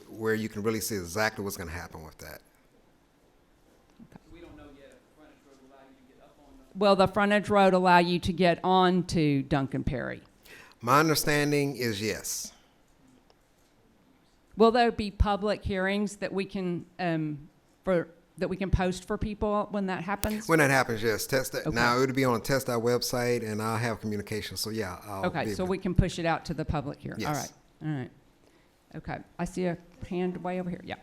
where you can really see exactly what's going to happen with that. We don't know yet if the frontage road will allow you to get up on the. Will the frontage road allow you to get on to Duncan Perry? My understanding is yes. Will there be public hearings that we can post for people when that happens? When that happens, yes. Test that. Okay. Now it'll be on a Test That website, and I'll have communication. So yeah, I'll Okay, be so able- we can push it out to the public here. Yes. All right. All right. Okay. I see a hand way over here. Yeah.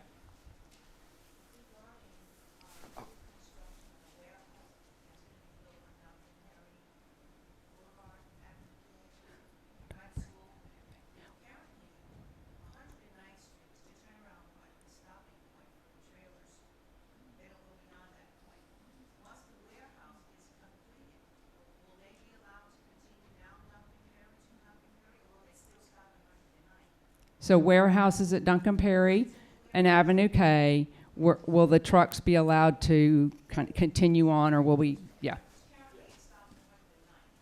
So warehouses at Duncan Perry and Avenue K, will the trucks be allowed to kind of continue on, or will we, yeah.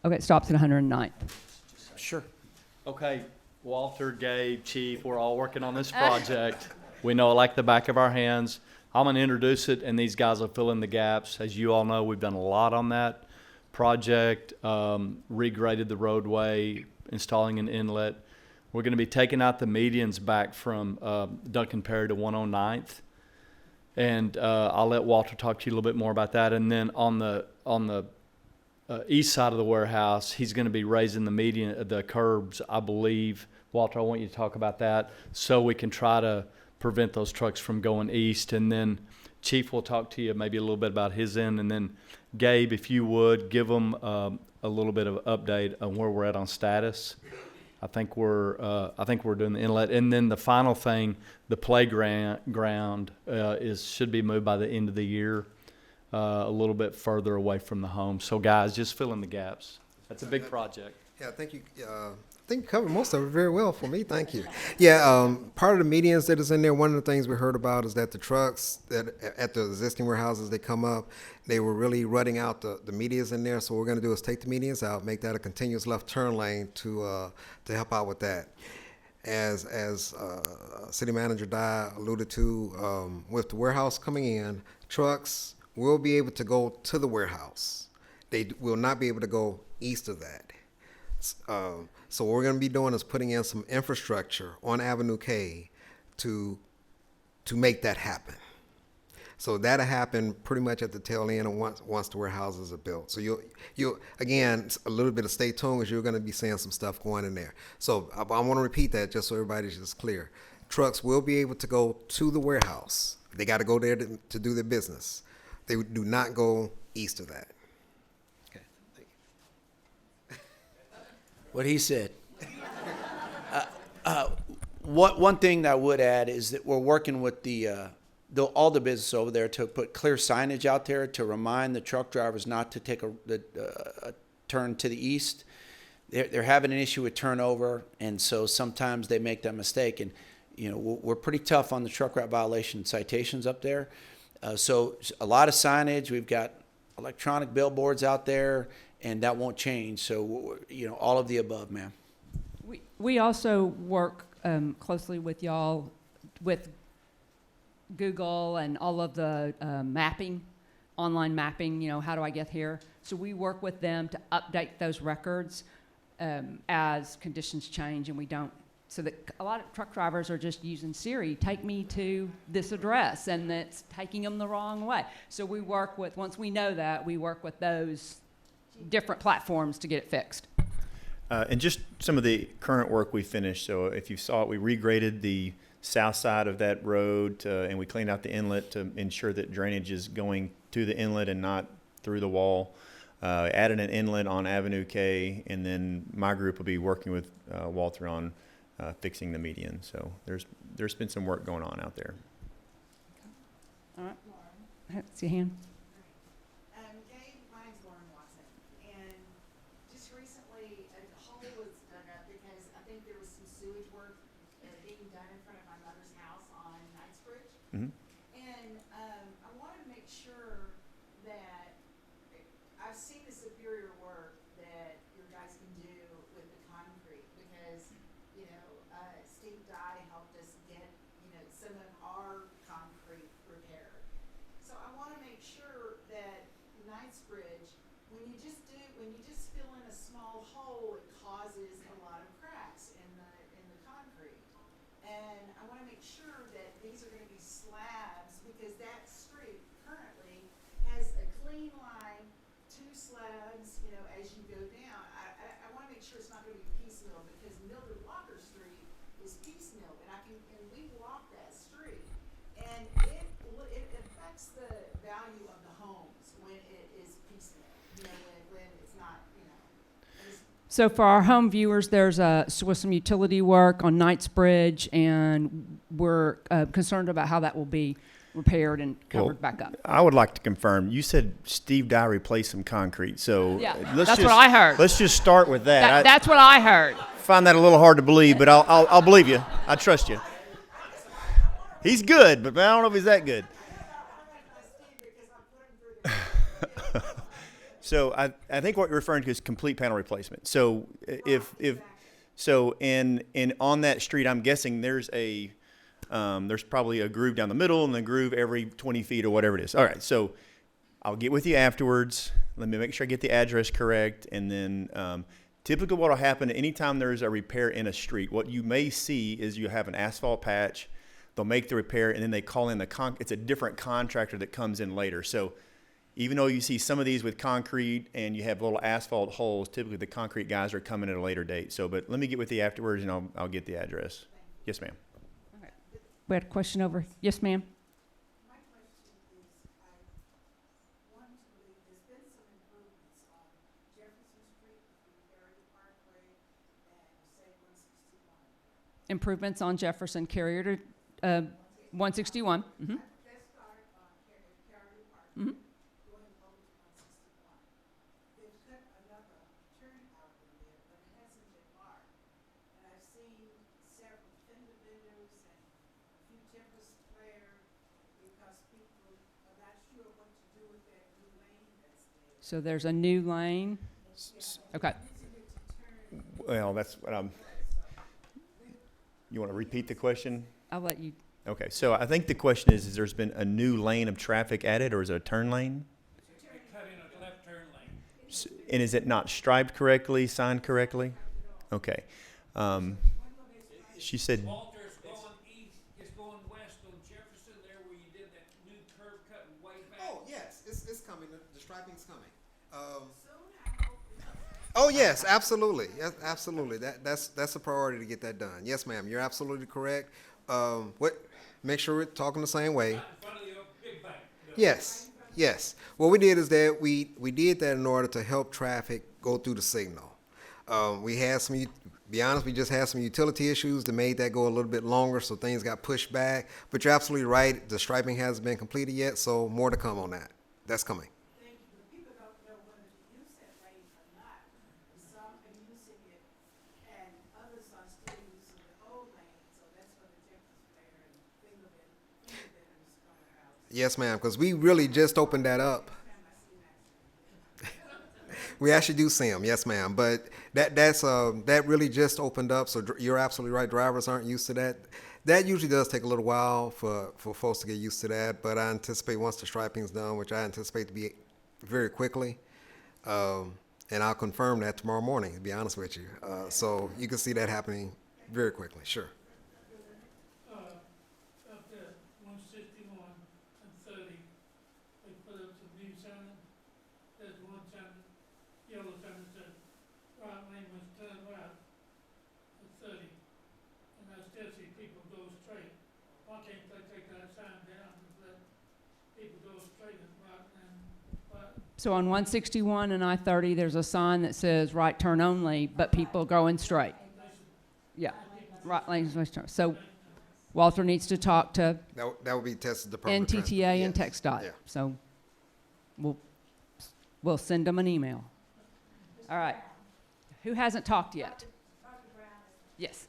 Okay, it stops at 109th. Sure. Okay, Walter, Gabe, Chief, we're all working on this project. We know it like the back of our hands. I'm going to introduce it, and these guys will fill in the gaps. As you all know, we've done a lot on that project, regraded the roadway, installing an inlet. We're going to be taking out the medians back from Duncan Perry to 109th. And I'll let Walter talk to you a little bit more about that. And then on the east side of the warehouse, he's going to be raising the curbs, I believe. Walter, I want you to talk about that so we can try to prevent those trucks from going east. And then Chief will talk to you maybe a little bit about his end. And then Gabe, if you would, give them a little bit of an update on where we're at on status. I think we're doing the inlet, and then the final thing, the playground should be moved by the end of the year, a little bit further away from the home. So guys, just fill in the gaps. That's a big project. Yeah, thank you. I think you covered most of it very well for me. Thank you. Yeah, part of the medians that is in there, one of the things we heard about is that the trucks that at the existing warehouses, they come up, they were really rutting out the medians in there. So what we're going to do is take the medians out, make that a continuous left turn lane to help out with that. As City Manager Dye alluded to, with the warehouse coming in, trucks will be able to go to the warehouse. They will not be able to go east of that. So what we're going to be doing is putting in some infrastructure on Avenue K to make that happen. So that'll happen pretty much at the tail end of once the warehouses are built. So you'll again, a little bit of stay tuned because you're going to be seeing some stuff going in there. So I want to repeat that just so everybody's just clear. Trucks will be able to go to the warehouse. They got to go there to do their business. They do not go east of that. What he said. One thing that I would add is that we're working with all the business over there to put clear signage out there to remind the truck drivers not to take a turn to the east. They're having an issue with turnover, and so sometimes they make that mistake. And we're pretty tough on the truck route violation citations up there. So a lot of signage. We've got electronic billboards out there, and that won't change. So all of the above, ma'am. We also work closely with y'all with Google and all of the mapping, online mapping, how do I get here? So we work with them to update those records as conditions change, and we don't, so that a lot of truck drivers are just using Siri, take me to this address, and it's taking them the wrong way. So we work with, once we know that, we work with those different platforms to get it fixed. And just some of the current work we finished. So if you saw it, we regraded the south side of that road and we cleaned out the inlet to ensure that drainage is going to the inlet and not through the wall. Added an inlet on Avenue K, and then my group will be working with Walter on fixing the median. So there's been some work going on out there. All right. See your hand. Mm-hmm. And I wanted to make sure that I've seen the superior work that your guys can do with the concrete because, Steve Dye helped us get, some of our concrete repaired. So I want to make sure that Knightsbridge, when you just fill in a small hole, it causes a lot of sure that these are gonna be slabs, because that street currently has a clean line, 2 slabs, you know, as you go down. I wanna make sure it's not gonna be piecemeal, because Mildred Walker Street is piecemeal, and we walk that street. And it affects the value of the homes when it is piecemeal, you know, when it's not, you know. So for our home viewers, there's some utility work on Knightsbridge, and we're concerned about how that will be repaired and covered back up. I would like to confirm. You said Steve Dye replaced some concrete, so Yeah, let's that's just, what I heard. Let's just start with that. That's what I heard. Find that a little hard to believe, but I'll believe you. I trust you. He's good, but I don't know if he's that good. So I think what you're referring to is complete panel replacement. So on that street, I'm guessing there's probably a groove down the middle and a groove every 20 feet or whatever it is. All right, so I'll get with you afterwards. Let me make sure I get the address correct, and then typically what will happen anytime there's a repair in a street, what you may see is you have an asphalt patch. They'll make the repair, and then they call in it's a different contractor that comes in later. So even though you see some of these with concrete and you have little asphalt holes, typically the concrete guys are coming at a later date. So, but let me get with you afterwards, and I'll get the address. Yes, ma'am. We had a question over. Yes, ma'am. My question is, I want to believe there's been some improvements on Jefferson Street between Prairie Parkway and, say, 161. Improvements on Jefferson Carrier to 161. Mm-hmm. Let's start on Prairie Parkway. Mm-hmm. Going over to 161. They've cut another turnout in there, but it hasn't been marked. And I've seen several fender benders and a few timbers flared because people are not sure what to do with that new lane that's there. So there's a new lane. Okay. Well, that's what you want to repeat the question? I'll let you. Okay, so I think the question is there's been a new lane of traffic added, or is it a turn lane? They cut in a left turn lane. And is it not striped correctly, signed correctly? Okay. She said. Walter, it's going east, it's going west on Jefferson there where you did that new curve cut way back. Oh, yes, it's coming. The striping's coming. Oh, yes, absolutely. Yes, absolutely. That's a priority to get that done. Yes, ma'am, you're absolutely correct. Make sure we're talking the same way. Not in front of the big bank. Yes, yes. What we did is that we did that in order to help traffic go through the signal. We had be honest, we just had some utility issues that made that go a little bit longer, so things got pushed back. But you're absolutely right. The striping hasn't been completed yet, so more to come on that. That's coming. Thank you. But people don't know whether to use that lane or not. Some are using it, and others are still using the old lane. So that's where the difference there and finger benders coming out. Yes, ma'am, because we really just opened that up. We actually do see them, yes, ma'am. But that really just opened up. So you're absolutely right. Drivers aren't used to that. That usually does take a little while for folks to get used to that. But I anticipate once the striping's done, which I anticipate to be very quickly, and I'll confirm that tomorrow morning, to be honest with you. So you can see that happening very quickly, sure. Up there, 161 and 30, they put up some new sign. There's one sign, yellow sign that said, right lane was turn right at 30. And I still see people go straight. Why can't they take that sign down and let people go straight at right lane? So on 161 and I-30, there's a sign that says right turn only, but people going straight. Yeah, right lane. So Walter needs to talk to That would be tested Department of NTTA and Yes. TxDOT. Yeah. So we'll send them an email. All right. Who hasn't talked yet? Yes.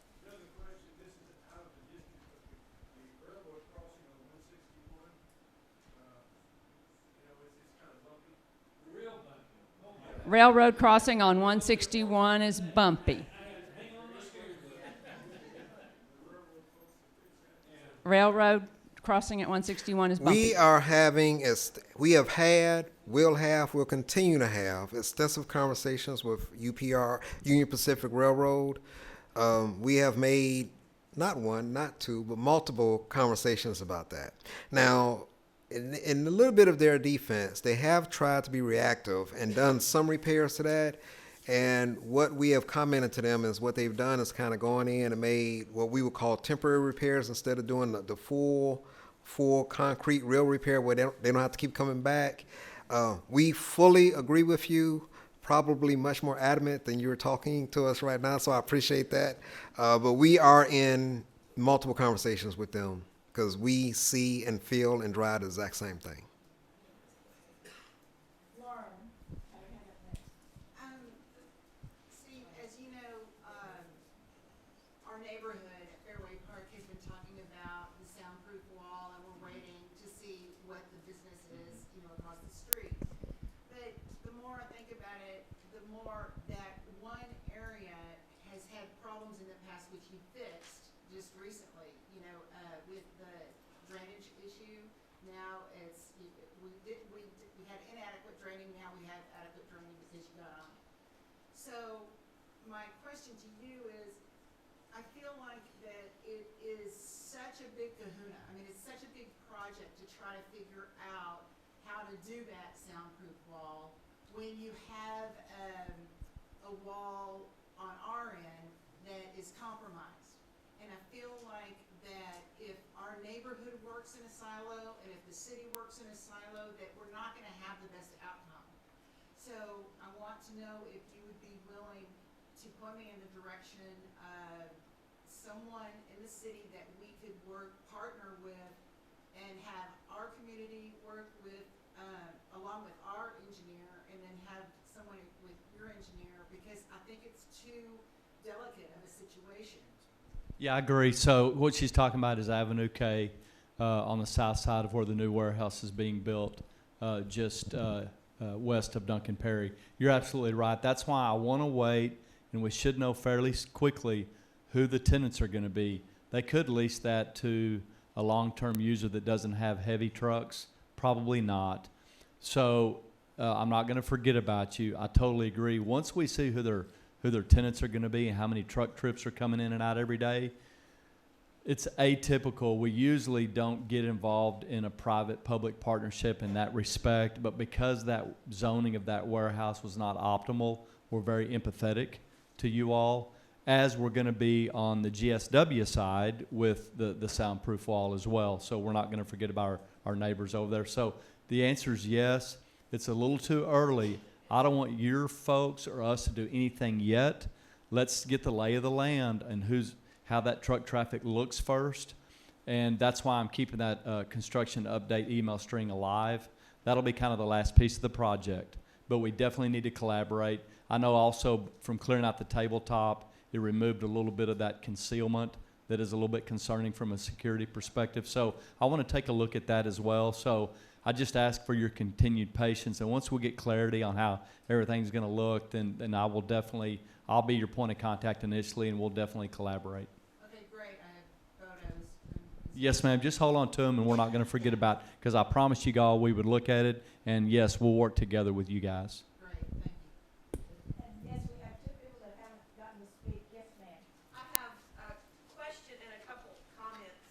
Railroad crossing on 161 is bumpy. Railroad crossing at 161 is bumpy. We'll continue to have extensive conversations with UPR, Union Pacific Railroad. We have made not one, not two, but multiple conversations about that. Now, in a little bit of their defense, they have tried to be reactive and done some repairs to that. And what we have commented to them is what they've done is kind of gone in and made what we would call temporary repairs instead of doing the full concrete real repair where they don't have to keep coming back. We fully agree with you, probably much more adamant than you're talking to us right now, so I appreciate that. But we are in multiple conversations with them because we see and feel and drive the exact same thing. Steve, as you know, our neighborhood at Fairway Park has been talking about the soundproof wall, and we're waiting to see what the business is, across the street. But the more I think about it, the more that one area has had problems in the past, which you fixed just recently, with the drainage issue. Now we had inadequate draining, now we have adequate draining because you got on it. So my question to you is, I feel like that it is such a big kahuna. I mean, it's such a big project to try to figure out how to do that soundproof wall when you have a wall on our end that is compromised. And I feel like that if our neighborhood works in a silo and if the city works in a silo, that we're not going to have the best outcome. So I want to know if you would be willing to point me in the direction of someone in the city that we could partner with and have our community work with, along with our engineer, and then have someone with your engineer, because I think it's too delicate of a situation. Yeah, I agree. So what she's talking about is Avenue K on the south side of where the new warehouse is being built, just west of Duncan Perry. You're absolutely right. That's why I want to wait, and we should know fairly quickly who the tenants are going to be. They could lease that to a long-term user that doesn't have heavy trucks. Probably not. So I'm not going to forget about you. I totally agree. Once we see who their tenants are going to be and how many truck trips are coming in and out every day, it's atypical. We usually don't get involved in a private-public partnership in that respect, but because that zoning of that warehouse was not optimal, we're very empathetic to you all, as we're going to be on the GSW side with the soundproof wall as well. So we're not going to forget about our neighbors over there. So the answer is yes. It's a little too early. I don't want your folks or us to do anything yet. Let's get the lay of the land and how that truck traffic looks first. And that's why I'm keeping that construction update email string alive. That'll be kind of the last piece of the project. But we definitely need to collaborate. I know also from clearing out the tabletop, it removed a little bit of that concealment that is a little bit concerning from a security perspective. So I want to take a look at that as well. So I just ask for your continued patience. And once we get clarity on how everything's going to look, then I'll be your point of contact initially, and we'll definitely collaborate. Okay, great. I have photos. Yes, ma'am. Just hold on to them, and we're not going to forget about, because I promised you all we would look at it. And yes, we'll work together with you guys. Great, thank you. And yes, we have two people that haven't gotten to speak. Yes, ma'am. I have a question and a couple comments.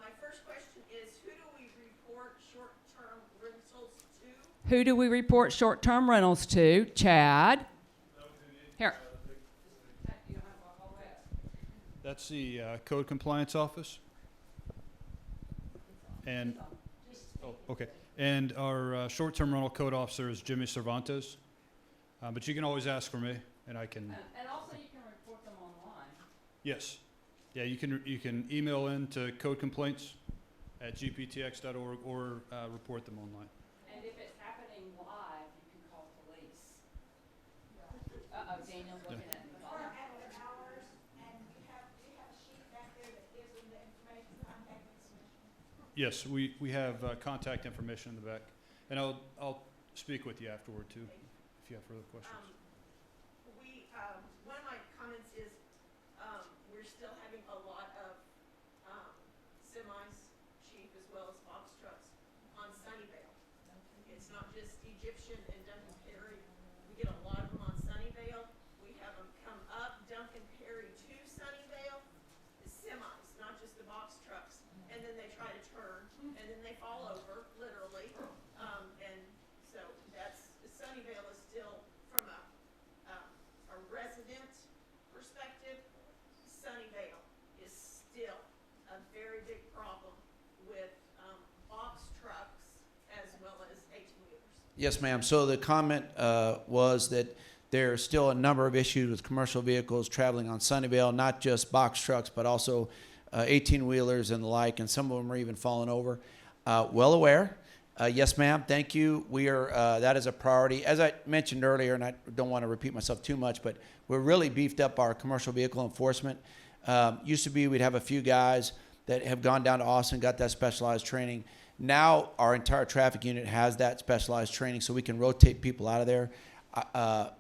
My first question is, who do we report short-term rentals to? Who do we report short-term rentals to? Chad. Here. That's the code compliance office. And, okay. And our short-term rental code officer is Jimmy Cervantes. But you can always ask for me, and I can. And also you can report them online. Yes. Yeah, you can email in to codecomplaints@gptx.org or report them online. And if it's happening live, you can call police. Uh-oh, Daniel's looking at me. After hours, and you have a sheet back there that gives them the information, contact information. Yes, we have contact information in the back, and I'll speak with you afterward too, if you have further questions. One of my comments is we're still having a lot of semis, Chief, as well as box trucks on Sunnyvale. It's not just Egyptian and Duncan Perry. We get a lot of them on Sunnyvale. We have them come up Duncan Perry to Sunnyvale. The semi Yes, ma'am. So the comment was that there are still a number of issues with commercial vehicles traveling on Sunnyvale, not just box trucks, but also 18-wheelers and the like, and some of them are even falling over. Well aware. Yes, ma'am. Thank you. We are, that is a priority. As I mentioned earlier, and I don't want to repeat myself too much, but we're really beefed up our commercial vehicle enforcement. Used to be we'd have a few guys that have gone down to Austin, got that specialized training. Now our entire traffic unit has that specialized training, so we can rotate people out of there.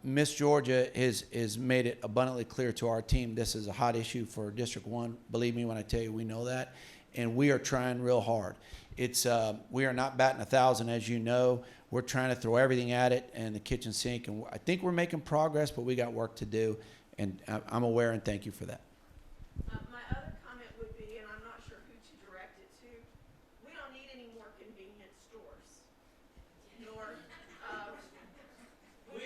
Miss Jorja has made it abundantly clear to our team this is a hot issue for District 1. Believe me when I tell you we know that, and we are trying real hard. It's we are not batting 1,000, as you know. We're trying to throw everything at it and the kitchen sink, and I think we're making progress, but we got work to do, and I'm aware and thank you for that. My other comment would be, and I'm not sure who to direct it to, we don't need any more convenience stores. Nor, we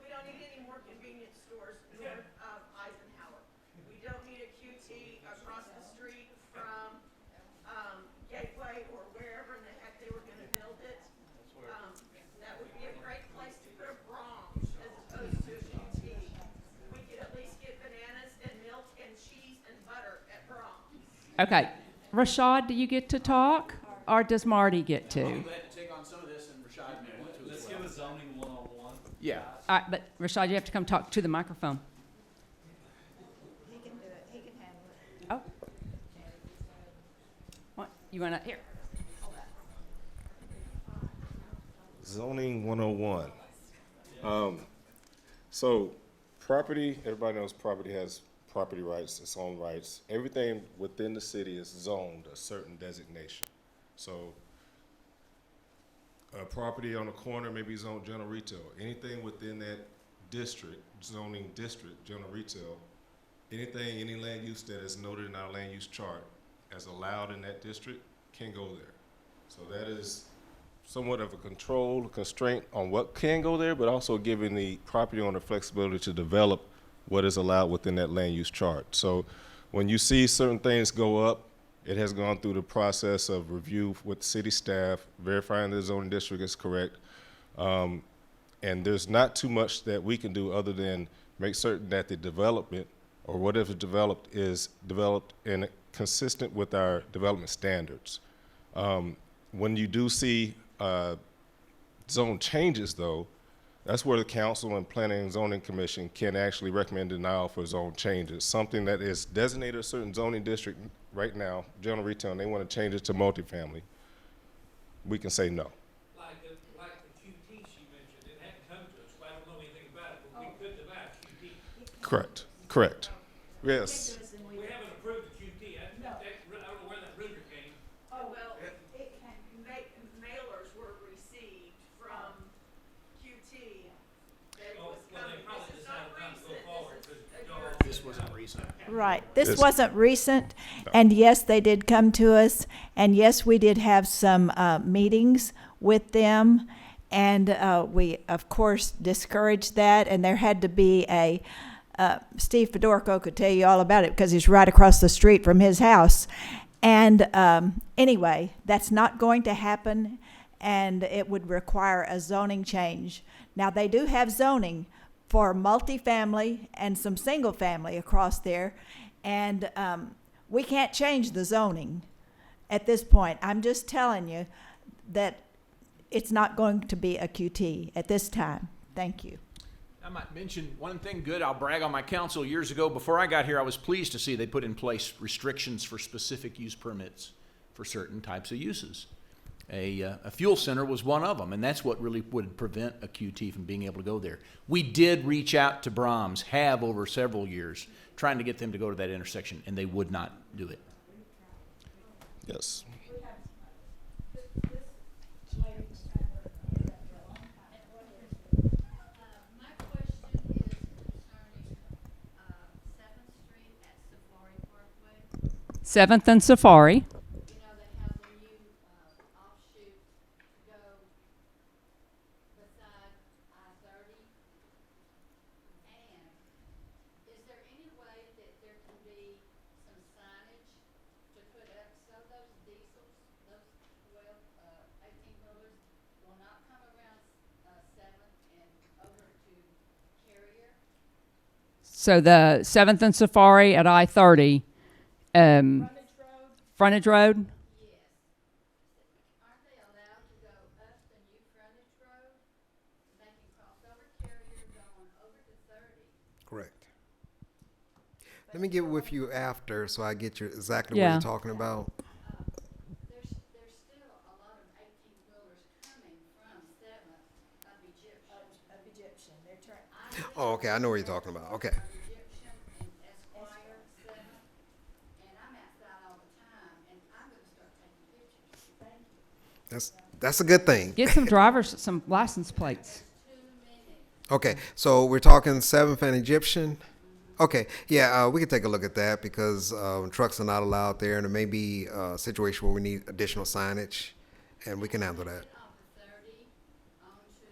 don't need any more convenience stores north of Eisenhower. We don't need a QT across the street from Gateway or wherever in the heck they were gonna build it. That would be a great place to put a Brahms as opposed to a QT. We could at least get bananas and milk and cheese and butter at Brahms. Okay. Rashad, do you get to talk, or does Marty get to? I'll be glad to take on some of this, and Rashad may want to. Let's give a zoning 101. Yeah. All right, but Rashad, you have to come talk to the microphone. He can do it. He can handle it. Oh. What? You want to, here. Zoning 101. So property, everybody knows property has property rights, its own rights. Everything within the city is zoned a certain designation. So a property on a corner may be zoned general retail. Anything within that district, zoning district, general retail, anything, any land use that is noted in our land use chart as allowed in that district can go there. So that is somewhat of a control, constraint on what can go there, but also giving the property owner flexibility to develop what is allowed within that land use chart. So when you see certain things go up, it has gone through the process of review with city staff, verifying the zoning district is correct. And there's not too much that we can do other than make certain that the development or whatever developed is developed in consistent with our development standards. When you do see zone changes, though, that's where the council and planning and zoning commission can actually recommend denial for zone changes. Something that is designated a certain zoning district right now, general retail, and they want to change it to multifamily, we can say no. Like the QT she mentioned, it hadn't come to us, so I don't know anything about it, but we could have asked QT. Correct, correct. Yes. We haven't approved the QT. I don't know where that rumor came. Oh, well, mailers were received from QT. That Oh, was well, they coming. probably This is not decided not to go recent. forward This is because a year y'all. This wasn't recent. Right. This This- wasn't recent. And yes, they did come to us. And yes, we did have some meetings with them. And we, of course, discouraged that. And there had to be a, Steve Fedorko could tell you all about it because he's right across the street from his house. And anyway, that's not going to happen. And it would require a zoning change. Now, they do have zoning for multifamily and some single family across there. And we can't change the zoning at this point. I'm just telling you that it's not going to be a QT at this time. Thank you. I might mention one thing good. I'll brag on my council. Years ago, before I got here, I was pleased to see they put in place restrictions for specific use permits for certain types of uses. A fuel center was one of them, and that's what really would prevent a QT from being able to go there. We did reach out to Brahms, have over several years, trying to get them to go to that intersection, and they would not do it. Yes. My question is concerning 7th Street at Safari Parkway. 7th and Safari. You know, they have the new offshoot go beside I-30. And is there any way that there can be some signage to put up so those diesels, those 18-wheelers will not come around So the 7th and Safari at I-30, frontage road. Aren't they allowed to go up the new frontage road? They can cross over Carrier going over to 30. Correct. Let me get with you after so I get you exactly what Yeah. you're talking about. There's still a lot of 18-wheelers coming from 7th of Egyptian. They're turning. Oh, okay. I know what you're talking about. Okay. Egyptian and Esquire 7th, and I'm outside all the time, and I'm gonna start taking pictures. Thank you. That's a good thing. Get some drivers, some license plates. Okay, so we're talking 7th and Egyptian. Okay, yeah, we can take a look at that because trucks are not allowed there, and there may be a situation where we need additional signage, and we can handle that. Off of 30 onto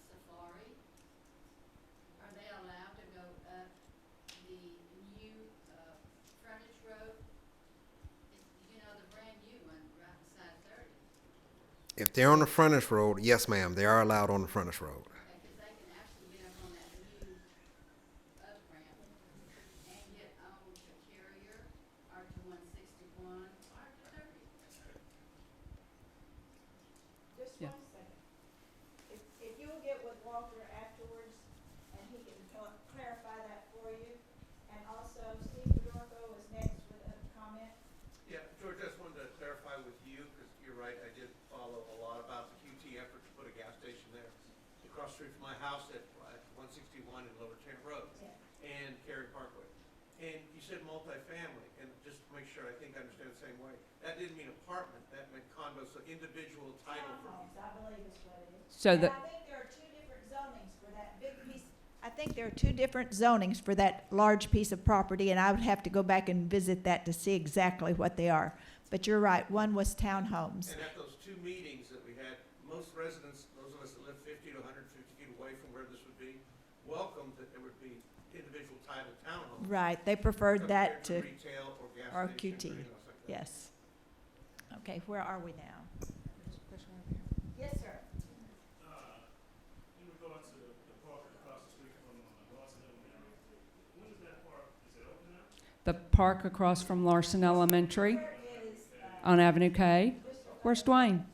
Safari, are they allowed to go up the new frontage road? You know, the brand new one right beside 30. If they're on the frontage road, yes, ma'am, they are allowed on the frontage road. Because they can actually get up on that new up ramp and get on to Carrier or to 161 or to 30. Just Yeah. one second. If you'll get with Walter afterwards, and he can clarify that for you. And also, Steve Fedorko is next with a comment. Yeah, George, just wanted to clarify with you, because you're right, I did follow a lot about the QT effort to put a gas station there across the street from my house at 161 and Lower Trent Road and Cary Parkway. And you said multifamily, and just to make sure I think I understand the same way, that didn't mean apartment, that meant condo, so individual title for. Townhomes, I believe is what it is. So And the- I think there are two different zonings for that big piece. I think there are two different zonings for that large piece of property, and I would have to go back and visit that to see exactly what they are. But you're right, one was townhomes. And at those two meetings that we had, most residents, those of us that live 50 to 150 feet away from where this would be, welcomed that there would be individual title townhomes. Right, they preferred that to, compared retail or gas or station QT, anything else like that. yes. Okay, where are we now? Yes, sir. In regards to the park across the street from Larson Elementary, when is that park, is it open now? The park across from Larson Elementary on Avenue K. Where's Dwayne?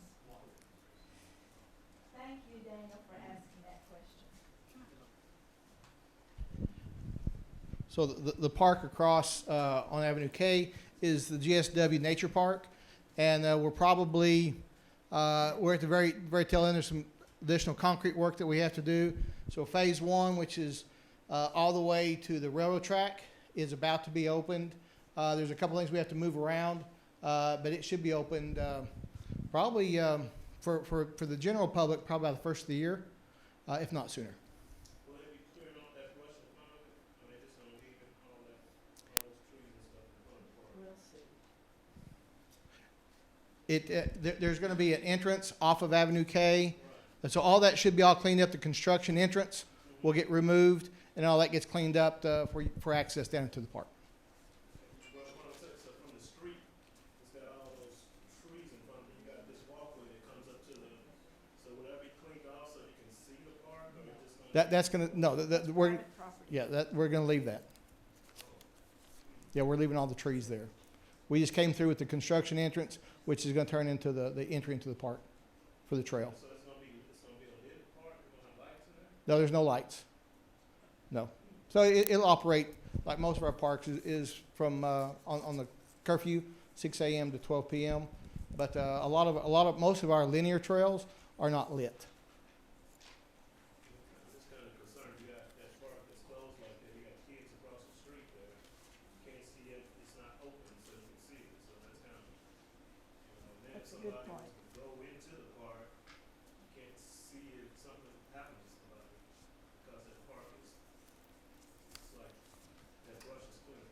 Thank you, Daniel, for asking that question. So the park across on Avenue K is the GSW Nature Park, and we're probably we're at the very tail end. There's some additional concrete work that we have to do. So phase one, which is all the way to the railroad track, is about to be opened. There's a couple things we have to move around, but it should be opened probably for the general public probably by the first of the year, if not sooner. Will they be clearing off that brush in front of it, or they just gonna leave it, all those trees and stuff in front of the park? We'll see. There's going to be an entrance off of Avenue K. And so all that should be all cleaned up. The construction entrance will get removed, and all that gets cleaned up for access down into the park. Well, what I'm saying, so from the street, it's got all those trees in front of it, you got this walkway that comes up to the, so will that be cleaned off so you can see the park, or it just gonna? That's going to, no, we're going to leave that. Yeah, we're leaving all the trees there. We just came through with the construction entrance, which is going to turn into the entry into the park for the trail. So it's gonna be a lit park, it's gonna have lights in there? No, there's no lights. No. So it'll operate like most of our parks is from on the curfew, 6 a.m. to 12 p.m. But most of our linear trails are not lit. I'm just kinda concerned, you got that park that's closed like that, you got kids across the street there, you can't see it, it's not open so you can see it, so that's kind of, then if That's a good somebody point. was to go into the park, you can't see if something happens to somebody, because that park is, it's like, that brush is clear.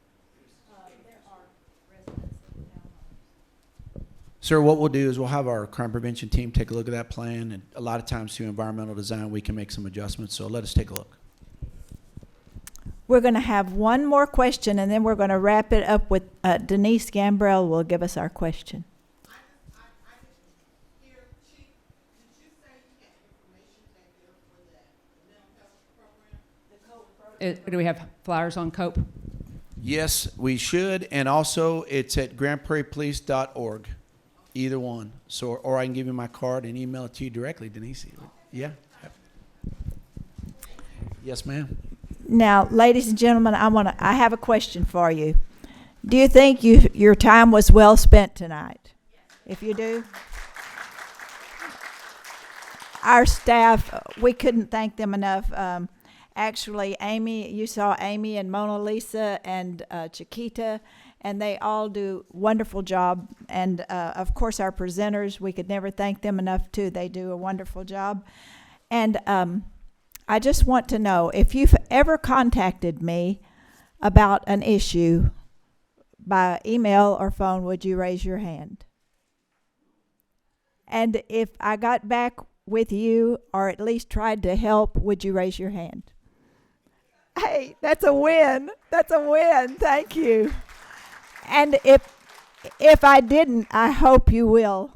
There are residents in townhomes. Sir, what we'll do is we'll have our crime prevention team take a look at that plan, and a lot of times through environmental design, we can make some adjustments, so let us take a look. We're going to have one more question, and then we're going to wrap it up with Denise Gambrell will give us our question. I didn't hear, Chief, did you say you had information back there for that mental health program? The code program. Do we have flyers on Cope? Yes, we should, and also it's at grandprairiepolice.org. Either one. So, or I can give you my card and email it to you directly, Denise. Yeah. Yes, ma'am. Now, ladies and gentlemen, I have a question for you. Do you think your time was well spent tonight? If you do, our staff, we couldn't thank them enough. Actually, Amy, you saw Amy and Mona Lisa and Chiquita, and they all do wonderful job. And of course, our presenters, we could never thank them enough too. They do a wonderful job. And I just want to know if you've ever contacted me about an issue by email or phone, would you raise your hand? And if I got back with you or at least tried to help, would you raise your hand? Hey, that's a win. That's a win. Thank you. And if I didn't, I hope you will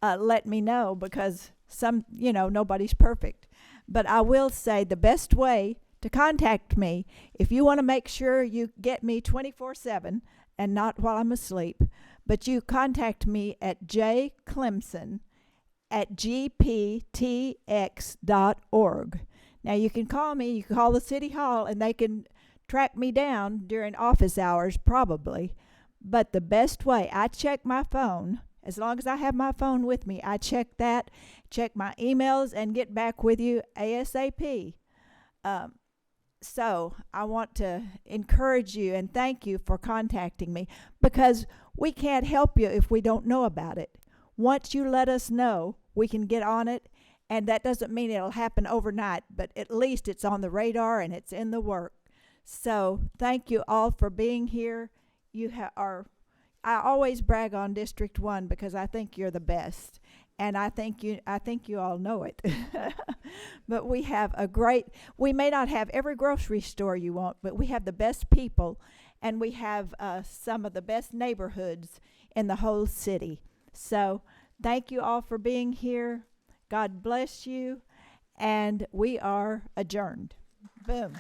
let me know, because nobody's perfect. But I will say the best way to contact me, if you want to make sure you get me 24/7 and not while I'm asleep, but you contact me at jclemson@gptx.org. Now, you can call me, you can call the City Hall, and they can track me down during office hours probably. But the best way, I check my phone. As long as I have my phone with me, I check that, check my emails, and get back with you ASAP. So I want to encourage you and thank you for contacting me, because we can't help you if we don't know about it. Once you let us know, we can get on it, and that doesn't mean it'll happen overnight, but at least it's on the radar and it's in the work. So thank you all for being here. I always brag on District 1 because I think you're the best. And I think you all know it. But we may not have every grocery store you want, but we have the best people, and we have some of the best neighborhoods in the whole city. So thank you all for being here. God bless you, and we are adjourned. Boom.